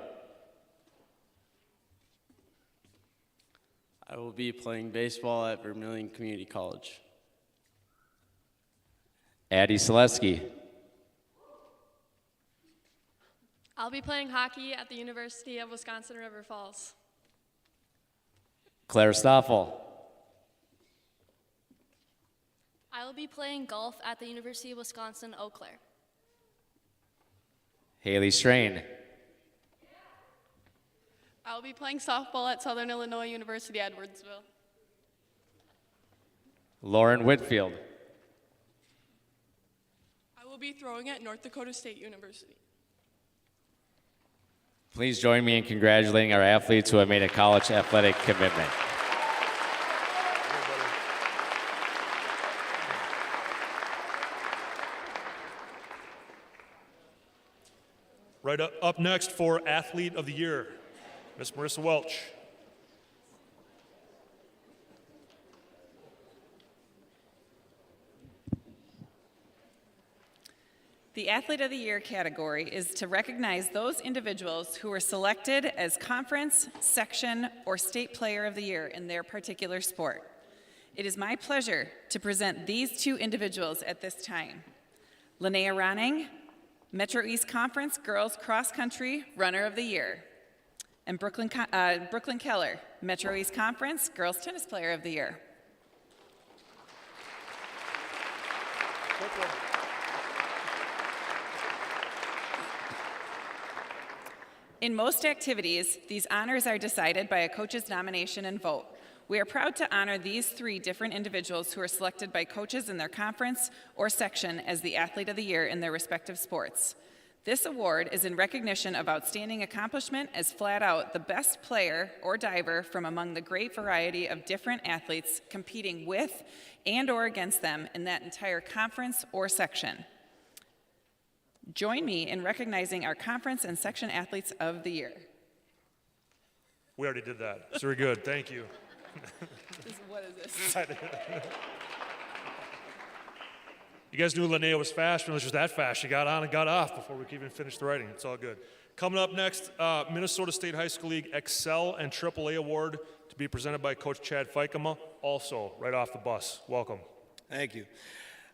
I will be playing baseball at Vermilion Community College. Addie Selesky. I'll be playing hockey at the University of Wisconsin River Falls. Claire Stoffel. I will be playing golf at the University of Wisconsin, Eau Claire. Haley Strain. I will be playing softball at Southern Illinois University, Edwardsville. Lauren Whitfield. I will be throwing at North Dakota State University. Please join me in congratulating our athletes who have made a college athletic commitment. Right up next for Athlete of the Year, Miss Marissa Welch. The Athlete of the Year category is to recognize those individuals who were selected as conference, section, or state player of the year in their particular sport. It is my pleasure to present these two individuals at this time. Linnea Ronning, Metro East Conference Girls Cross Country Runner of the Year, and Brooklyn Keller, Metro East Conference Girls Tennis Player of the Year. In most activities, these honors are decided by a coach's nomination and vote. We are proud to honor these three different individuals who are selected by coaches in their conference or section as the Athlete of the Year in their respective sports. This award is in recognition of outstanding accomplishment as flat out the best player or diver from among the great variety of different athletes competing with and or against them in that entire conference or section. Join me in recognizing our conference and section athletes of the year. We already did that. It's very good. Thank you. What is this? You guys knew Linnea was fast, but it was just that fast. She got on and got off before we could even finish the writing. It's all good. Coming up next, Minnesota State High School League Excel and AAA Award to be presented by Coach Chad Fikema, also right off the bus. Welcome. Thank you.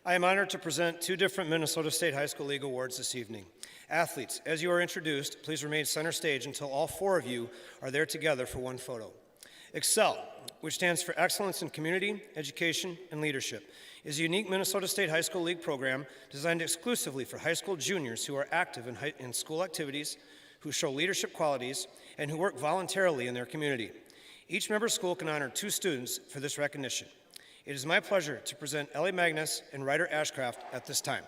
I am honored to present two different Minnesota State High School League awards this evening. Athletes, as you are introduced, please remain center stage until all four of you are there together for one photo. Excel, which stands for Excellence in Community, Education, and Leadership, is a unique Minnesota State High School League program designed exclusively for high school juniors who are active in school activities, who show leadership qualities, and who work voluntarily in their community. Each member school can honor two students for this recognition. It is my pleasure to present Ellie Magnus and Ryder Ashcraft at this time.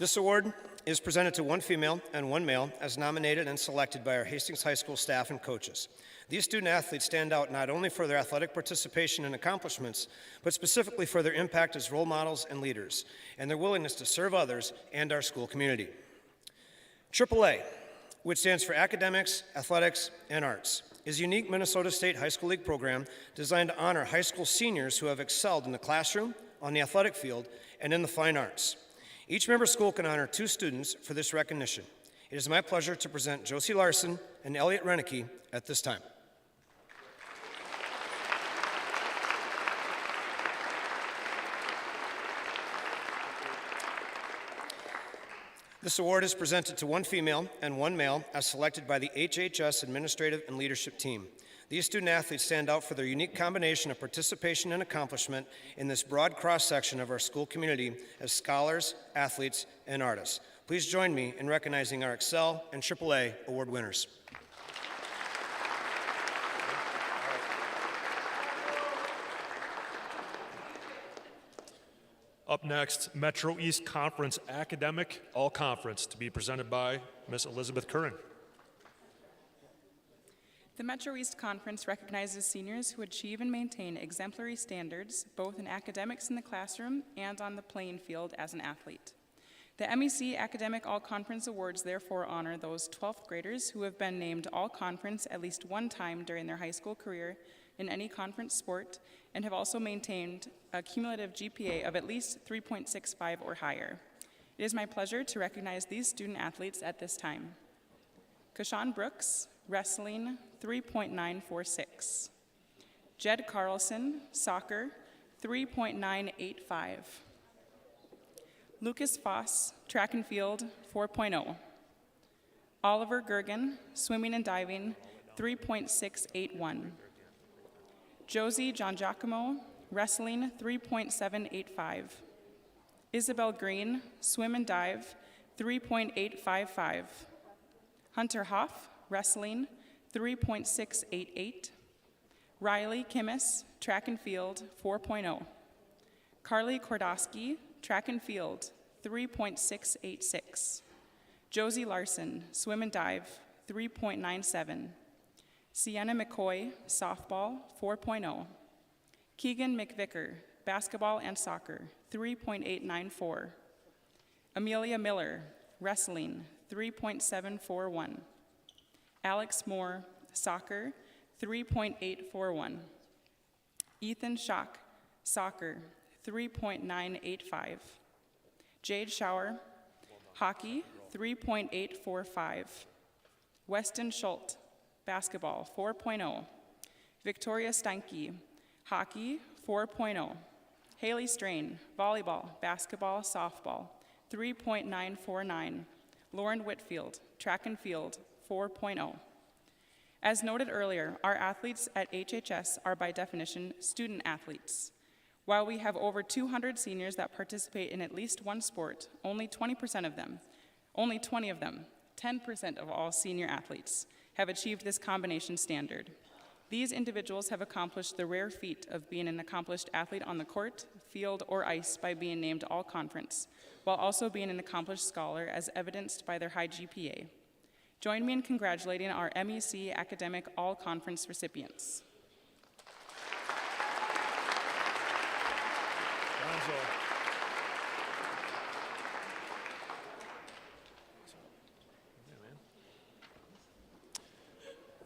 This award is presented to one female and one male as nominated and selected by our Hastings High School staff and coaches. These student athletes stand out not only for their athletic participation and accomplishments, but specifically for their impact as role models and leaders, and their willingness to serve others and our school community. AAA, which stands for Academics, Athletics, and Arts, is a unique Minnesota State High School League program designed to honor high school seniors who have excelled in the classroom, on the athletic field, and in the fine arts. Each member school can honor two students for this recognition. It is my pleasure to present Josie Larson and Elliot Renicky at this time. This award is presented to one female and one male as selected by the HHS Administrative and Leadership Team. These student athletes stand out for their unique combination of participation and accomplishment in this broad cross-section of our school community as scholars, athletes, and artists. Please join me in recognizing our Excel and AAA award winners. Up next, Metro East Conference Academic All-Conference to be presented by Miss Elizabeth Curran. The Metro East Conference recognizes seniors who achieve and maintain exemplary standards, both in academics in the classroom and on the playing field as an athlete. The MEC Academic All-Conference Awards therefore honor those 12th graders who have been named All-Conference at least one time during their high school career in any conference sport and have also maintained a cumulative GPA of at least 3.65 or higher. It is my pleasure to recognize these student athletes at this time. Kashawn Brooks, wrestling, 3.946. Jed Carlson, soccer, 3.985. Lucas Foss, track and field, 4.0. Oliver Gergen, swimming and diving, 3.681. Josie Giangiacomo, wrestling, 3.785. Isabel Green, swim and dive, 3.855. Hunter Hoff, wrestling, 3.688. Riley Kimmis, track and field, 4.0. Carly Kordowski, track and field, 3.686. Josie Larson, swim and dive, 3.97. Sienna McCoy, softball, 4.0. Keegan McVicker, basketball and soccer, 3.894. Amelia Miller, wrestling, 3.741. Alex Moore, soccer, 3.841. Ethan Schock, soccer, 3.985. Jade Schauer, hockey, 3.845. Weston Schultz, basketball, 4.0. Victoria Steinke, hockey, 4.0. Haley Strain, volleyball, basketball, softball, 3.949. Lauren Whitfield, track and field, 4.0. As noted earlier, our athletes at HHS are by definition student athletes. While we have over 200 seniors that participate in at least one sport, only 20 of them, 10% of all senior athletes, have achieved this combination standard. These individuals have accomplished the rare feat of being an accomplished athlete on the court, field, or ice by being named all-conference, while also being an accomplished scholar as evidenced by their high GPA. Join me in congratulating our MEC Academic All-Conference recipients.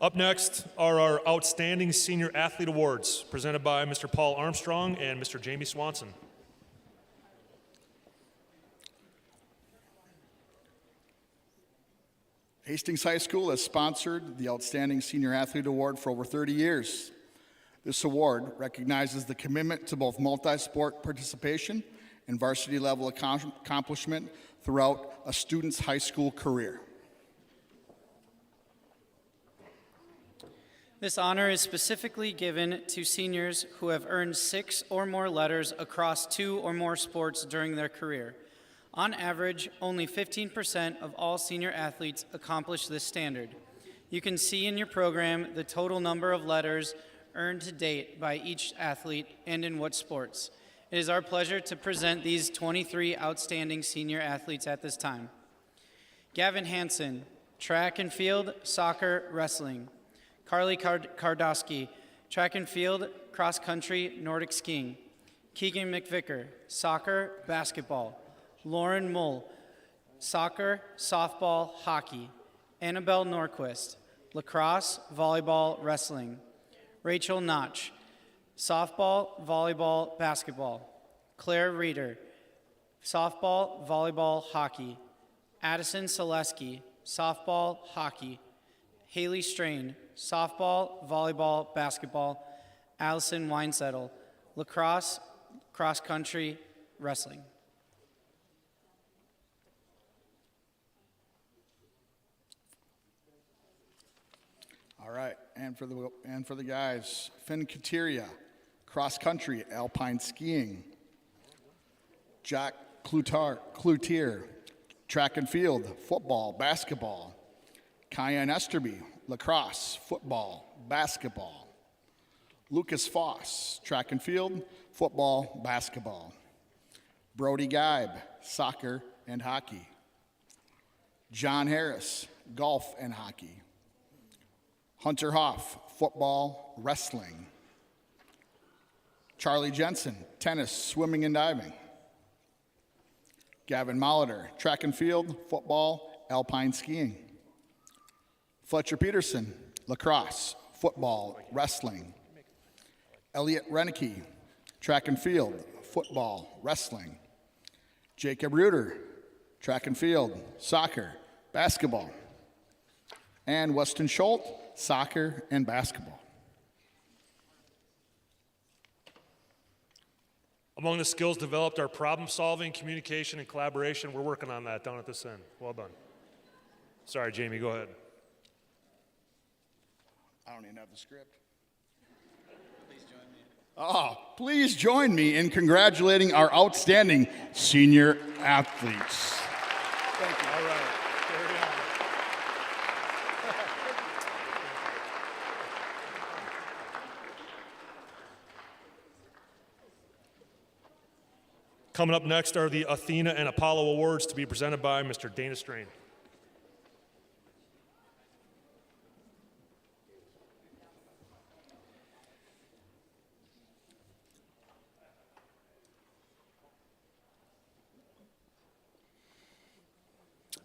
Up next are our Outstanding Senior Athlete Awards, presented by Mr. Paul Armstrong and Mr. Jamie Swanson. Hastings High School has sponsored the Outstanding Senior Athlete Award for over 30 years. This award recognizes the commitment to both multi-sport participation and varsity level accomplishment throughout a student's high school career. This honor is specifically given to seniors who have earned 6 or more letters across 2 or more sports during their career. On average, only 15% of all senior athletes accomplish this standard. You can see in your program the total number of letters earned to date by each athlete and in what sports. It is our pleasure to present these 23 outstanding senior athletes at this time. Gavin Hansen, track and field, soccer, wrestling. Carly Kardowski, track and field, cross country, Nordic skiing. Keegan McVicker, soccer, basketball. Lauren Mull, soccer, softball, hockey. Annabelle Norquist, lacrosse, volleyball, wrestling. Rachel Notch, softball, volleyball, basketball. Claire Reeder, softball, volleyball, hockey. Addison Selesky, softball, hockey. Haley Strain, softball, volleyball, basketball. Allison Weinsettle, lacrosse, cross country, wrestling. All right, and for the guys, Finn Kateria, cross country, alpine skiing. Jack Cloutier, track and field, football, basketball. Kyan Esterby, lacrosse, football, basketball. Lucas Foss, track and field, football, basketball. Brody Geib, soccer and hockey. John Harris, golf and hockey. Hunter Hoff, football, wrestling. Charlie Jensen, tennis, swimming and diving. Gavin Molitor, track and field, football, alpine skiing. Fletcher Peterson, lacrosse, football, wrestling. Elliot Renicky, track and field, football, wrestling. Jacob Reuter, track and field, soccer, basketball. And Weston Schultz, soccer and basketball. Among the skills developed are problem solving, communication, and collaboration. We're working on that down at this end. Well done. Sorry, Jamie, go ahead. I don't even have the script. Please join me in congratulating our outstanding senior athletes. Thank you. All right. Carry on. Coming up next are the Athena and Apollo Awards to be presented by Mr. Dana Strain.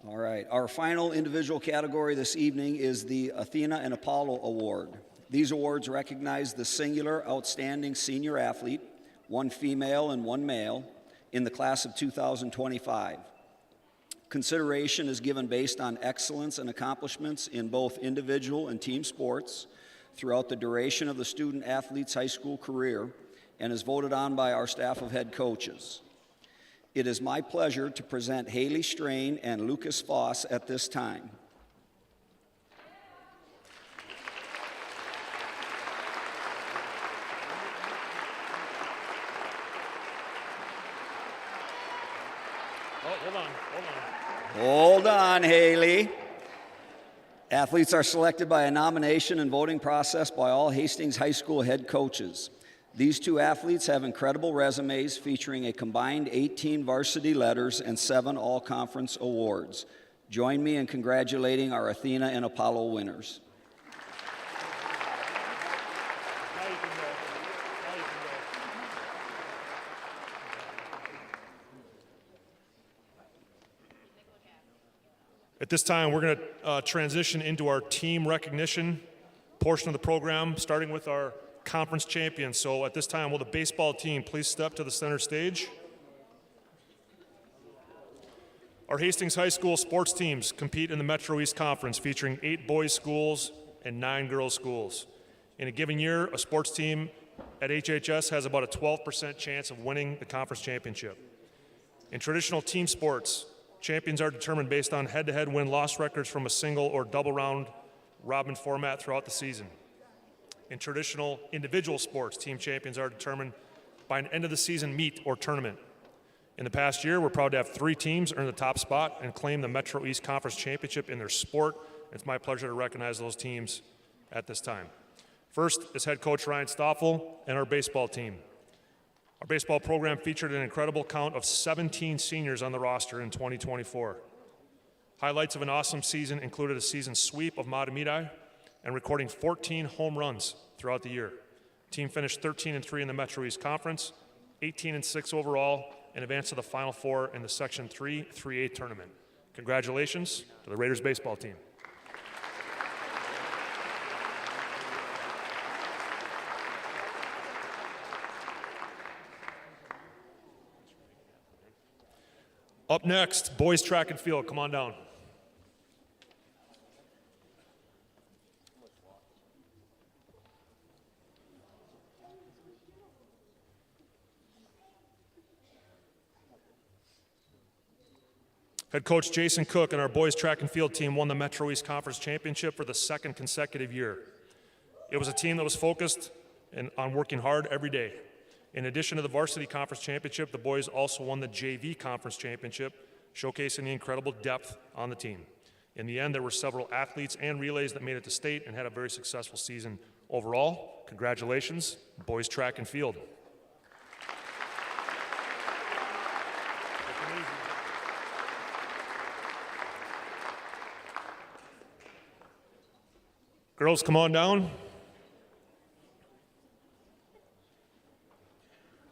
All right, our final individual category this evening is the Athena and Apollo Award. These awards recognize the singular outstanding senior athlete, one female and one male, in the class of 2025. Consideration is given based on excellence and accomplishments in both individual and team sports throughout the duration of the student athlete's high school career and is voted on by our staff of head coaches. It is my pleasure to present Haley Strain and Lucas Foss at this time. Hold on, Haley. Athletes are selected by a nomination and voting process by all Hastings High School head coaches. These two athletes have incredible resumes featuring a combined 18 varsity letters and 7 all-conference awards. Join me in congratulating our Athena and Apollo winners. At this time, we're going to transition into our team recognition portion of the program, starting with our conference champions. So at this time, will the baseball team please step to the center stage? Our Hastings High School sports teams compete in the Metro East Conference, featuring 8 boys' schools and 9 girls' schools. In a given year, a sports team at HHS has about a 12% chance of winning the conference championship. In traditional team sports, champions are determined based on head-to-head win-loss records from a single or double-round robin format throughout the season. In traditional individual sports, team champions are determined by an end-of-the-season meet or tournament. In the past year, we're proud to have 3 teams earn the top spot and claim the Metro East Conference Championship in their sport. It's my pleasure to recognize those teams at this time. First is head coach Ryan Stoffel and our baseball team. Our baseball program featured an incredible count of 17 seniors on the roster in 2024. Highlights of an awesome season included a season sweep of Matamidi and recording 14 home runs throughout the year. The team finished 13-3 in the Metro East Conference, 18-6 overall, and advanced to the Final Four in the Section 3 3A tournament. Congratulations to the Raiders baseball team. Up next, boys track and field. Come on down. Head coach Jason Cook and our boys track and field team won the Metro East Conference Championship for the 2nd consecutive year. It was a team that was focused on working hard every day. In addition to the varsity conference championship, the boys also won the JV conference championship, showcasing the incredible depth on the team. In the end, there were several athletes and relays that made it to state and had a very successful season overall. Congratulations, boys track and field. Girls, come on down.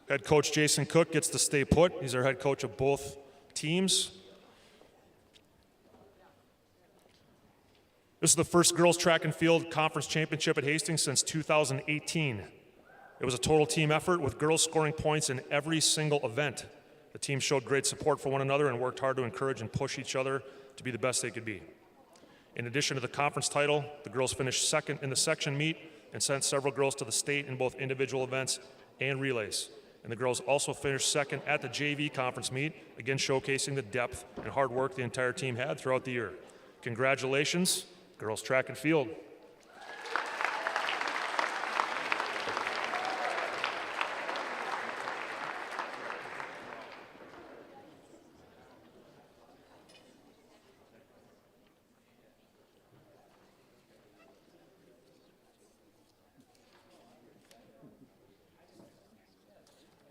Head coach Jason Cook gets to stay put. He's our head coach of both teams. This is the first girls track and field conference championship at Hastings since 2018. It was a total team effort with girls scoring points in every single event. The team showed great support for one another and worked hard to encourage and push each other to be the best they could be. In addition to the conference title, the girls finished 2nd in the section meet and sent several girls to the state in both individual events and relays. And the girls also finished second at the JV conference meet, again showcasing the depth and hard work the entire team had throughout the year. Congratulations, girls track and field.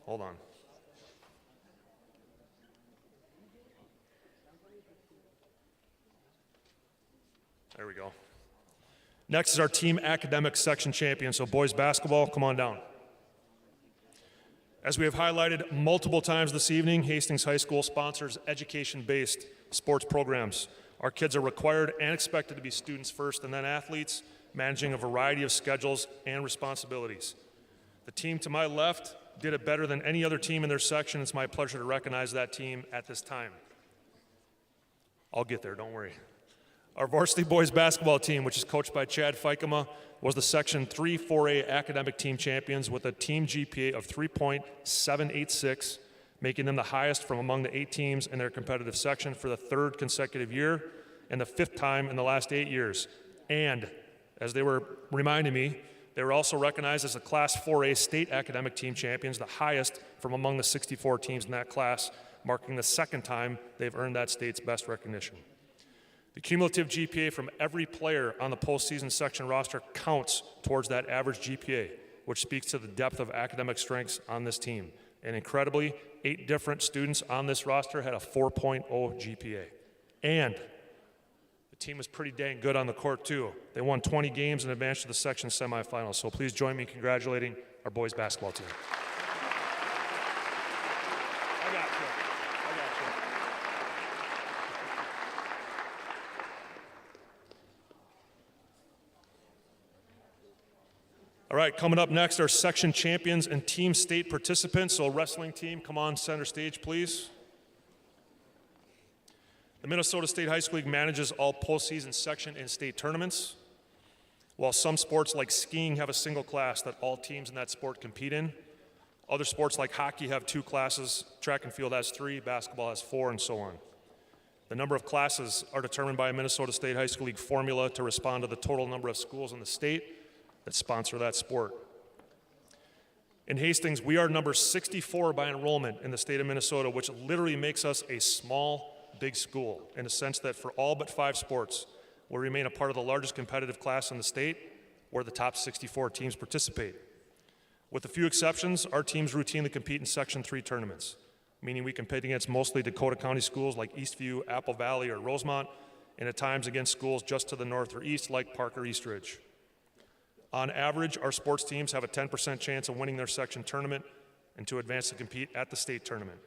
Hold on. There we go. Next is our team academic section champion. So boys basketball, come on down. As we have highlighted multiple times this evening, Hastings High School sponsors education-based sports programs. Our kids are required and expected to be students first and then athletes, managing a variety of schedules and responsibilities. The team to my left did it better than any other team in their section. It's my pleasure to recognize that team at this time. I'll get there, don't worry. Our varsity boys basketball team, which is coached by Chad Fikema, was the Section 3 4A academic team champions with a team GPA of 3.786, making them the highest from among the 8 teams in their competitive section for the 3rd consecutive year and the 5th time in the last 8 years. And, as they were reminding me, they were also recognized as the Class 4A state academic team champions, the highest from among the 64 teams in that class, marking the 2nd time they've earned that state's best recognition. The cumulative GPA from every player on the postseason section roster counts towards that average GPA, which speaks to the depth of academic strengths on this team. And incredibly, 8 different students on this roster had a 4.0 GPA. And the team was pretty dang good on the court, too. They won 20 games and advanced to the section semifinals. So please join me in congratulating our boys basketball team. I got you. All right, coming up next are section champions and team state participants. So wrestling team, come on center stage, please. The Minnesota State High School League manages all postseason section and state tournaments. While some sports like skiing have a single class that all teams in that sport compete in, other sports like hockey have 2 classes, track and field has 3, basketball has 4, and so on. The number of classes are determined by a Minnesota State High School League formula to respond to the total number of schools in the state that sponsor that sport. In Hastings, we are number 64 by enrollment in the state of Minnesota, which literally makes us a small, big school in the sense that for all but 5 sports, we remain a part of the largest competitive class in the state where the top 64 teams participate. With a few exceptions, our teams routinely compete in Section 3 tournaments, meaning we compete against mostly Dakota County schools like Eastview, Apple Valley, or Rosemont, and at times against schools just to the north or east like Parker Eastridge. On average, our sports teams have a 10% chance of winning their section tournament and to advance to compete at the state tournament.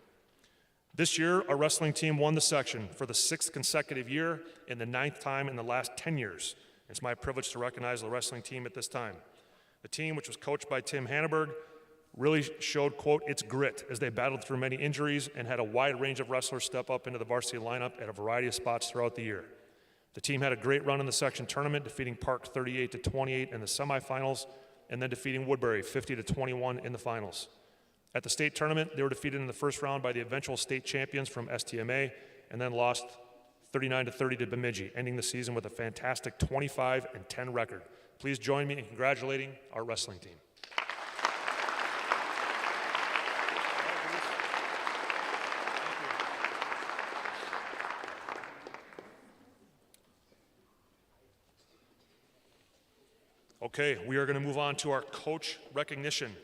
This year, our wrestling team won the section for the 6th consecutive year and the 9th time in the last 10 years. It's my privilege to recognize the wrestling team at this time. The team, which was coached by Tim Hanneberg, really showed, quote, its grit as they battled through many injuries and had a wide range of wrestlers step up into the varsity lineup at a variety of spots throughout the year. The team had a great run in the section tournament, defeating Park 38-28 in the semifinals, and then defeating Woodbury 50-21 in the finals. At the state tournament, they were defeated in the first round by the eventual state champions from STMA, and then lost 39-30 to Bemidji, ending the season with a fantastic 25-10 record. Please join me in congratulating our wrestling team. Okay, we are going to move on to our coach recognition.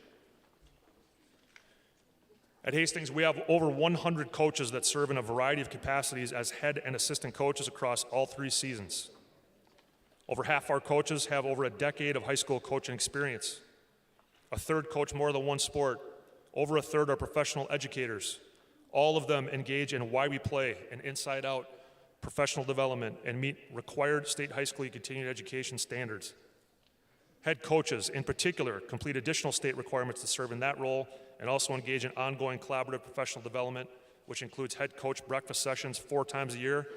At Hastings, we have over 100 coaches that serve in a variety of capacities as head and assistant coaches across all 3 seasons. Over half our coaches have over a decade of high school coaching experience. A third coach more than one sport. Over a third are professional educators. All of them engage in why we play and inside-out professional development and meet required state high school continuing education standards. Head coaches, in particular, complete additional state requirements to serve in that role and also engage in ongoing collaborative professional development, which includes head coach breakfast sessions 4 times a year,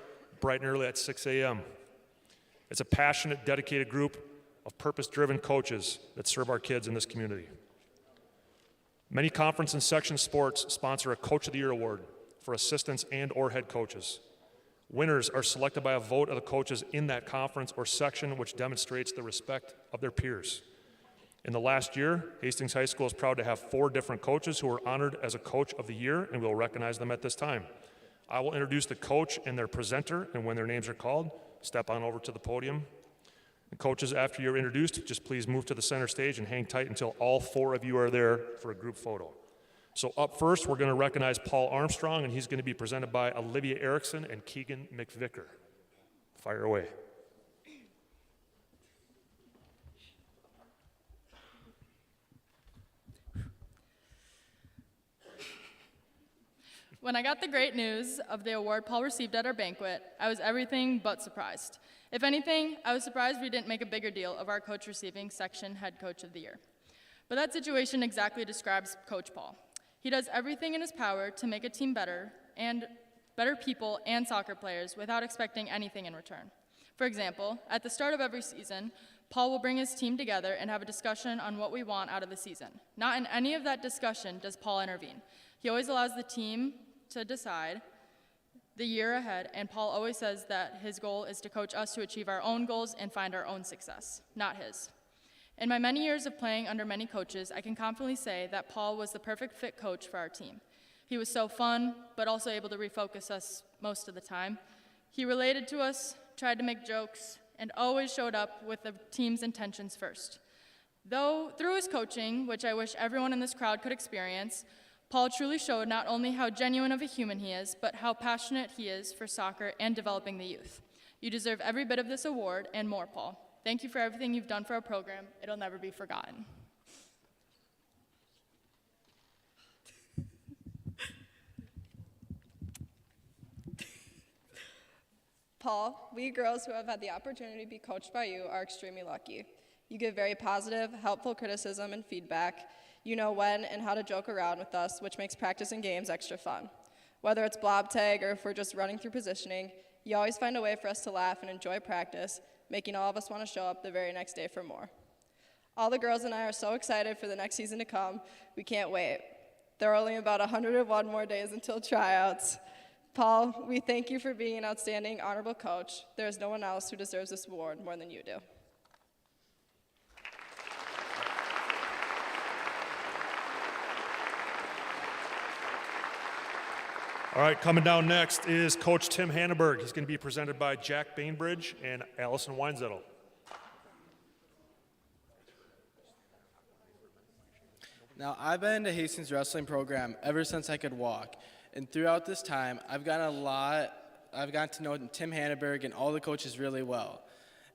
bright and early at 6 a.m. It's a passionate, dedicated group of purpose-driven coaches that serve our kids in this community. Many conference and section sports sponsor a Coach of the Year award for assistants and/or head coaches. Winners are selected by a vote of the coaches in that conference or section, which demonstrates the respect of their peers. In the last year, Hastings High School is proud to have 4 different coaches who were honored as a Coach of the Year, and we'll recognize them at this time. I will introduce the coach and their presenter, and when their names are called, step on over to the podium. And coaches, after you're introduced, just please move to the center stage and hang tight until all 4 of you are there for a group photo. So up first, we're going to recognize Paul Armstrong, and he's going to be presented by Olivia Erickson and Keegan McVicker. Fire away. When I got the great news of the award Paul received at our banquet, I was everything but surprised. If anything, I was surprised we didn't make a bigger deal of our coach receiving section head coach of the year. But that situation exactly describes Coach Paul. He does everything in his power to make a team better and better people and soccer players without expecting anything in return. For example, at the start of every season, Paul will bring his team together and have a discussion on what we want out of the season. Not in any of that discussion does Paul intervene. He always allows the team to decide the year ahead, and Paul always says that his goal is to coach us to achieve our own goals and find our own success, not his. In my many years of playing under many coaches, I can confidently say that Paul was the perfect fit coach for our team. He was so fun, but also able to refocus us most of the time. He related to us, tried to make jokes, and always showed up with the team's intentions first. Though through his coaching, which I wish everyone in this crowd could experience, Paul truly showed not only how genuine of a human he is, but how passionate he is for soccer and developing the youth. You deserve every bit of this award and more, Paul. Thank you for everything you've done for our program. It'll never be forgotten. Paul, we girls who have had the opportunity to be coached by you are extremely lucky. You give very positive, helpful criticism and feedback. You know when and how to joke around with us, which makes practice and games extra fun. Whether it's blob tag or if we're just running through positioning, you always find a way for us to laugh and enjoy practice, making all of us want to show up the very next day for more. All the girls and I are so excited for the next season to come. We can't wait. There are only about 101 more days until tryouts. Paul, we thank you for being an outstanding, honorable coach. There is no one else who deserves this award more than you do. All right, coming down next is Coach Tim Hanneberg. He's going to be presented by Jack Bainbridge and Allison Weinzettel. Now, I've been in the Hastings wrestling program ever since I could walk. And throughout this time, I've gotten to know Tim Hanneberg and all the coaches really well.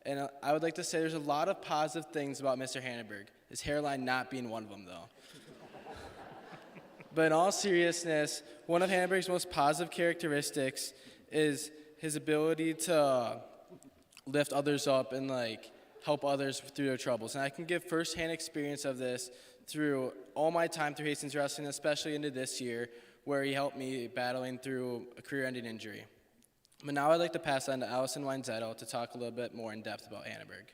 And I would like to say there's a lot of positive things about Mr. Hanneberg, his hairline not being one of them, though. But in all seriousness, one of Hanneberg's most positive characteristics is his ability to lift others up and help others through their troubles. And I can give firsthand experience of this through all my time through Hastings Wrestling, especially into this year, where he helped me battling through a career-ending injury. But now I'd like to pass on to Allison Weinzettel to talk a little bit more in depth about Hanneberg.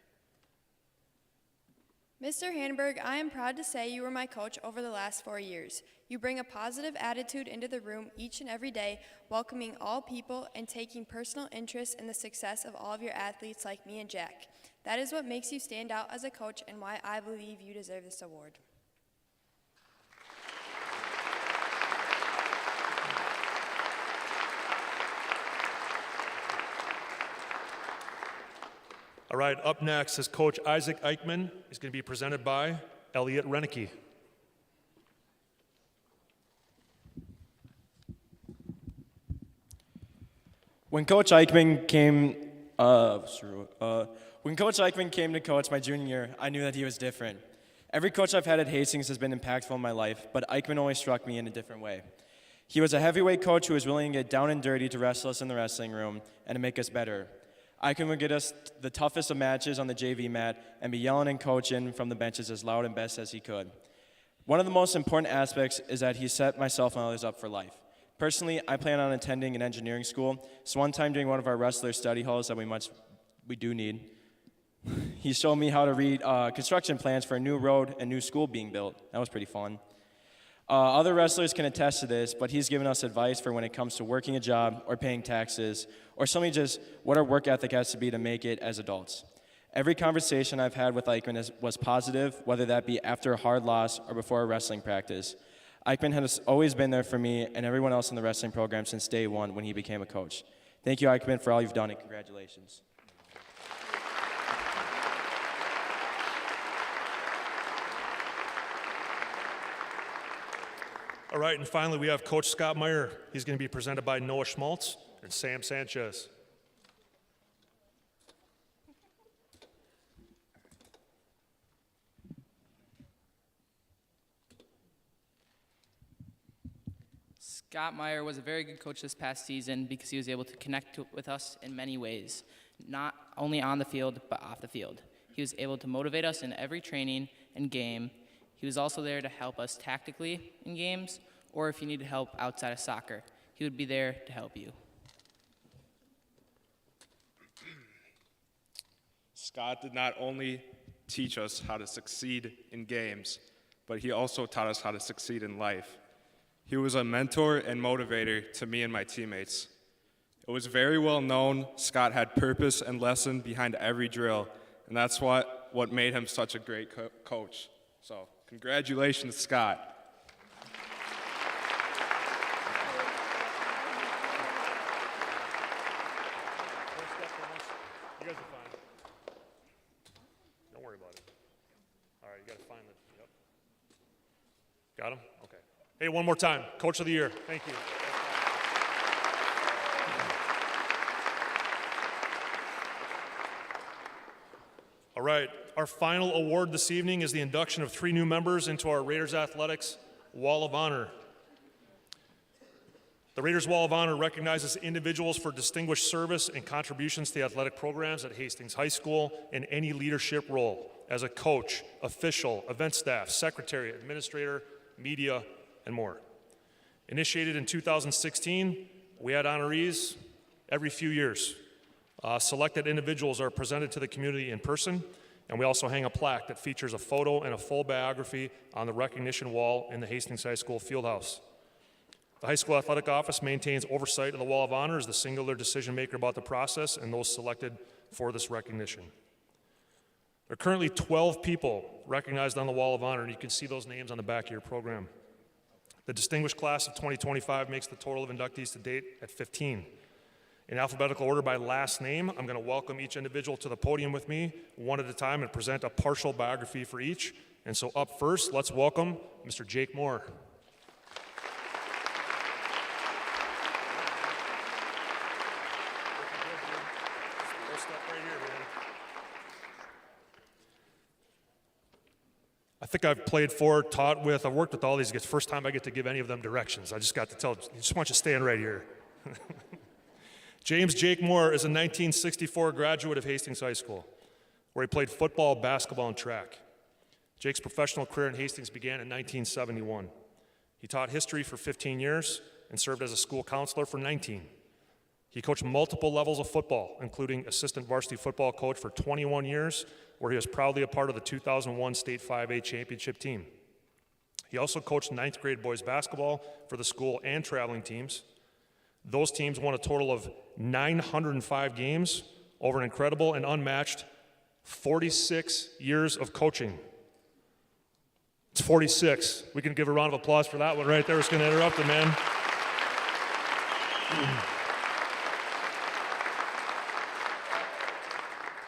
Mr. Hanneberg, I am proud to say you were my coach over the last 4 years. You bring a positive attitude into the room each and every day, welcoming all people and taking personal interest in the success of all of your athletes like me and Jack. That is what makes you stand out as a coach and why I believe you deserve this award. All right, up next is Coach Isaac Eichmann. He's going to be presented by Elliot Renicky. When Coach Eichmann came to coach my junior year, I knew that he was different. Every coach I've had at Hastings has been impactful in my life, but Eichmann always struck me in a different way. He was a heavyweight coach who was willing to get down and dirty to wrestle us in the wrestling room and to make us better. Eichmann would get us the toughest of matches on the JV mat and be yelling and coaching from the benches as loud and best as he could. One of the most important aspects is that he set myself and others up for life. Personally, I plan on attending an engineering school, so one time during one of our wrestler study halls that we do need, he showed me how to read construction plans for a new road and new school being built. That was pretty fun. Other wrestlers can attest to this, but he's given us advice for when it comes to working a job or paying taxes, or simply just what our work ethic has to be to make it as adults. Every conversation I've had with Eichmann was positive, whether that be after a hard loss or before a wrestling practice. Eichmann has always been there for me and everyone else in the wrestling program since day one when he became a coach. Thank you, Eichmann, for all you've done, and congratulations. All right, and finally we have Coach Scott Meyer. He's going to be presented by Noah Schmaltz and Sam Sanchez. Scott Meyer was a very good coach this past season because he was able to connect with us in many ways, not only on the field, but off the field. He was able to motivate us in every training and game. He was also there to help us tactically in games, or if you needed help outside of soccer, he would be there to help you. Scott did not only teach us how to succeed in games, but he also taught us how to succeed in life. He was a mentor and motivator to me and my teammates. It was very well known Scott had purpose and lesson behind every drill, and that's what made him such a great coach. So, congratulations, Scott. You guys are fine. Don't worry about it. All right, you got to find the, yep. Got him? Okay. Hey, one more time. Coach of the Year. Thank you. All right, our final award this evening is the induction of 3 new members into our Raiders Athletics Wall of Honor. The Raiders Wall of Honor recognizes individuals for distinguished service and contributions to the athletic programs at Hastings High School in any leadership role as a coach, official, event staff, secretary, administrator, media, and more. Initiated in 2016, we had honorees every few years. Selected individuals are presented to the community in person, and we also hang a plaque that features a photo and a full biography on the recognition wall in the Hastings High School Fieldhouse. The High School Athletic Office maintains oversight of the Wall of Honor as the singular decision maker about the process and those selected for this recognition. There are currently 12 people recognized on the Wall of Honor, and you can see those names on the back of your program. The distinguished class of 2025 makes the total of inductees to date at 15. In alphabetical order by last name, I'm going to welcome each individual to the podium with me, one at a time, and present a partial biography for each. And so up first, let's welcome Mr. Jake Moore. I think I've played for, taught with, I've worked with all these kids. First time I get to give any of them directions. I just got to tell, I just want you staying right here. James Jake Moore is a 1964 graduate of Hastings High School, where he played football, basketball, and track. Jake's professional career in Hastings began in 1971. He taught history for 15 years and served as a school counselor for 19. He coached multiple levels of football, including assistant varsity football coach for 21 years, where he was proudly a part of the 2001 State 5A championship team. He also coached 9th grade boys basketball for the school and traveling teams. Those teams won a total of 905 games over an incredible and unmatched 46 years of coaching. It's 46. We can give a round of applause for that one right there. We're just going to interrupt him, man.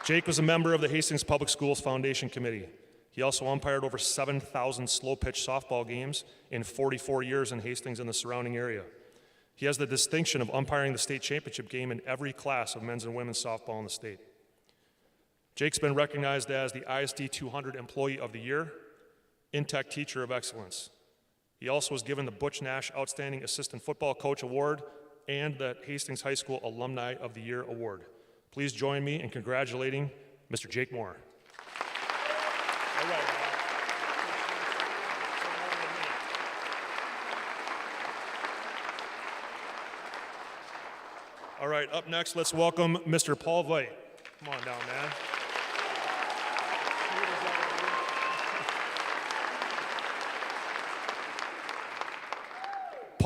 Jake was a member of the Hastings Public Schools Foundation Committee. He also umpired over 7,000 slow-pitch softball games in 44 years in Hastings and the surrounding area. He has the distinction of umpiring the state championship game in every class of men's and women's softball in the state. Jake's been recognized as the ISD 200 Employee of the Year, Intech Teacher of Excellence. He also was given the Butch Nash Outstanding Assistant Football Coach Award and the Hastings High School Alumni of the Year Award. Please join me in congratulating Mr. Jake Moore. All right. All right, up next, let's welcome Mr. Paul Veit. Come on down, man.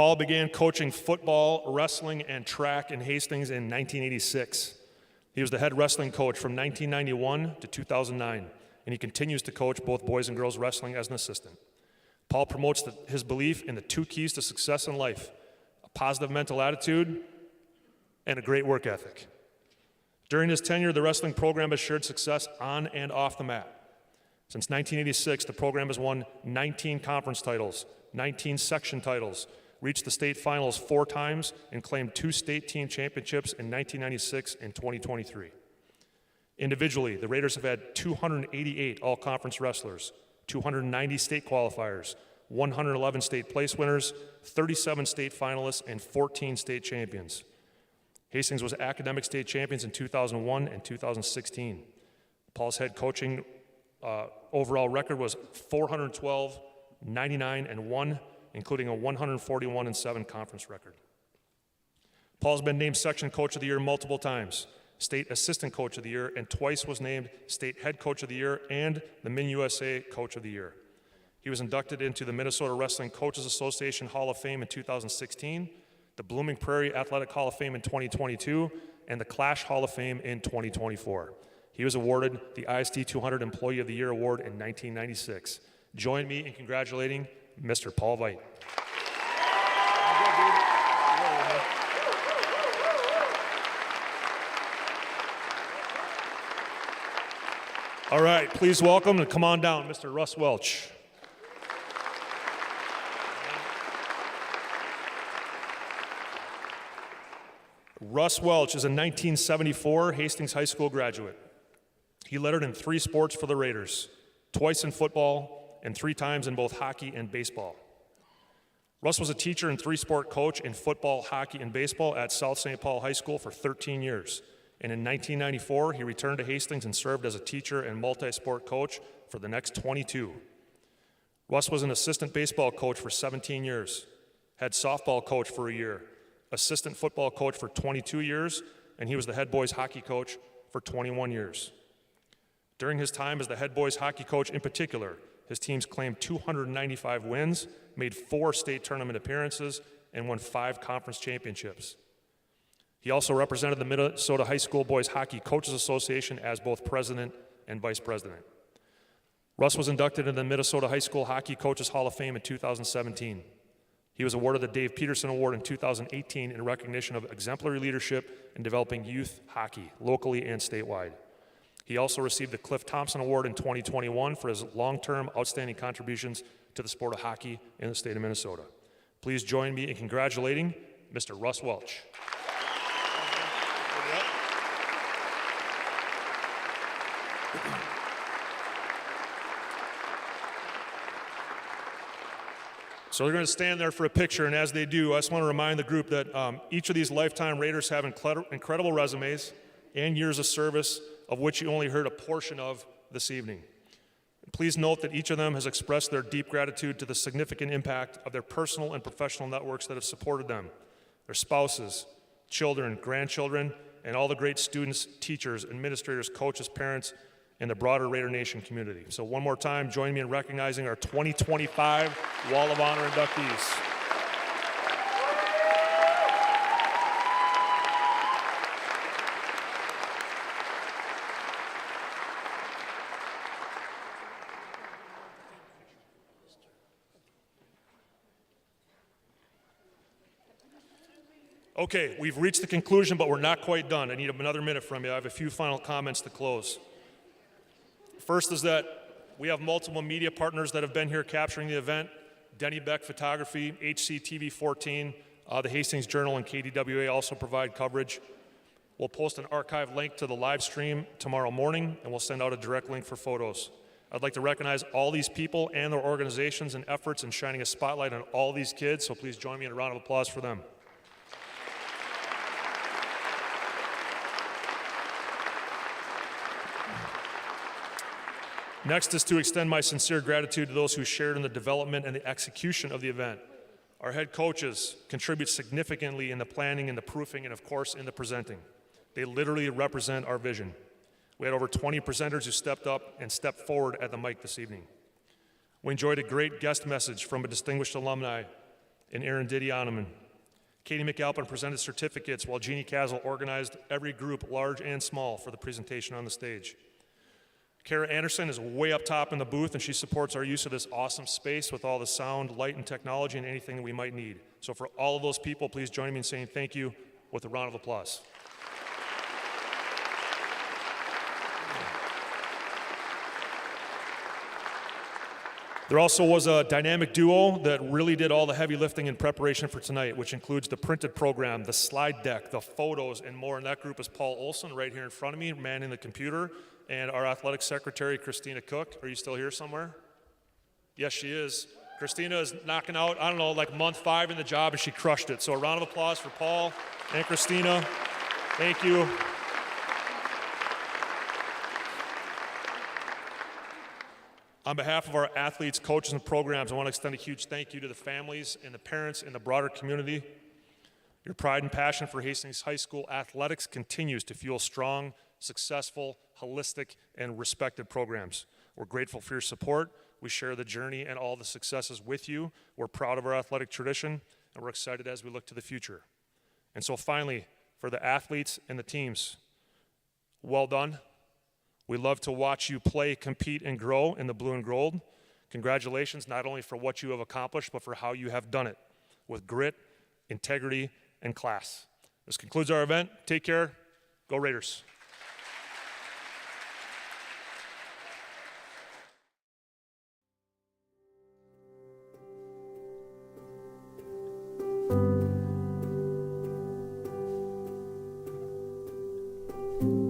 Paul began coaching football, wrestling, and track in Hastings in 1986. He was the head wrestling coach from 1991 to 2009, and he continues to coach both boys and girls wrestling as an assistant. Paul promotes his belief in the two keys to success in life: a positive mental attitude and a great work ethic. During his tenure, the wrestling program has shared success on and off the mat. Since 1986, the program has won 19 conference titles, 19 section titles, reached the state finals 4 times, and claimed 2 state team championships in 1996 and 2023. Individually, the Raiders have had 288 all-conference wrestlers, 290 state qualifiers, 111 state place winners, 37 state finalists, and 14 state champions. Hastings was academic state champions in 2001 and 2016. Paul's head coaching overall record was 412, 99, and 1, including a 141-7 conference record. Paul's been named Section Coach of the Year multiple times, State Assistant Coach of the Year, and twice was named State Head Coach of the Year and the MinUSA Coach of the Year. He was inducted into the Minnesota Wrestling Coaches Association Hall of Fame in 2016, the Blooming Prairie Athletic Hall of Fame in 2022, and the Clash Hall of Fame in 2024. He was awarded the ISD 200 Employee of the Year Award in 1996. Join me in congratulating Mr. Paul Veit. All right, please welcome and come on down, Mr. Russ Welch. Russ Welch is a 1974 Hastings High School graduate. He lettered in 3 sports for the Raiders, twice in football and 3 times in both hockey and baseball. Russ was a teacher and 3-sport coach in football, hockey, and baseball at South St. Paul High School for 13 years. And in 1994, he returned to Hastings and served as a teacher and multi-sport coach for the next 22. Russ was an assistant baseball coach for 17 years, head softball coach for a year, assistant football coach for 22 years, and he was the head boys hockey coach for 21 years. During his time as the head boys hockey coach in particular, his teams claimed 295 wins, made 4 state tournament appearances, and won 5 conference championships. He also represented the Minnesota High School Boys Hockey Coaches Association as both president and vice president. Russ was inducted into the Minnesota High School Hockey Coaches Hall of Fame in 2017. He was awarded the Dave Peterson Award in 2018 in recognition of exemplary leadership in developing youth hockey, locally and statewide. He also received the Cliff Thompson Award in 2021 for his long-term outstanding contributions to the sport of hockey in the state of Minnesota. Please join me in congratulating Mr. Russ Welch. So they're going to stand there for a picture, and as they do, I just want to remind the group that each of these lifetime Raiders have incredible resumes and years of service, of which you only heard a portion of this evening. Please note that each of them has expressed their deep gratitude to the significant impact of their personal and professional networks that have supported them, their spouses, children, grandchildren, and all the great students, teachers, administrators, coaches, parents, and the broader Raider Nation community. So one more time, join me in recognizing our 2025 Wall of Honor inductees. Okay, we've reached the conclusion, but we're not quite done. I need another minute from you. I have a few final comments to close. First is that we have multiple media partners that have been here capturing the event. Denny Beck Photography, HCTV 14, the Hastings Journal, and KDWA also provide coverage. We'll post an archive link to the live stream tomorrow morning, and we'll send out a direct link for photos. I'd like to recognize all these people and their organizations and efforts in shining a spotlight on all these kids, so please join me in a round of applause for them. Next is to extend my sincere gratitude to those who shared in the development and the execution of the event. Our head coaches contribute significantly in the planning and the proofing and, of course, in the presenting. They literally represent our vision. We had over 20 presenters who stepped up and stepped forward at the mic this evening. We enjoyed a great guest message from a distinguished alumni and Aaron Didioneman. Katie McAlpin presented certificates while Jeannie Castle organized every group, large and small, for the presentation on the stage. Kara Anderson is way up top in the booth, and she supports our use of this awesome space with all the sound, light, and technology and anything that we might need. So for all of those people, please join me in saying thank you with a round of applause. There also was a dynamic duo that really did all the heavy lifting in preparation for tonight, which includes the printed program, the slide deck, the photos, and more. And that group is Paul Olson right here in front of me, manning the computer, and our athletic secretary, Christina Cook. Are you still here somewhere? Yes, she is. Christina is knocking out, I don't know, like month 5 in the job, and she crushed it. So a round of applause for Paul and Christina. Thank you. On behalf of our athletes, coaches, and programs, I want to extend a huge thank you to the families and the parents and the broader community. Your pride and passion for Hastings High School athletics continues to fuel strong, successful, holistic, and respected programs. We're grateful for your support. We share the journey and all the successes with you. We're proud of our athletic tradition, and we're excited as we look to the future. And so finally, for the athletes and the teams, well done. We love to watch you play, compete, and grow in the blue and gold. Congratulations, not only for what you have accomplished, but for how you have done it with grit, integrity, and class. This concludes our event. Take care. Go Raiders. Thank you.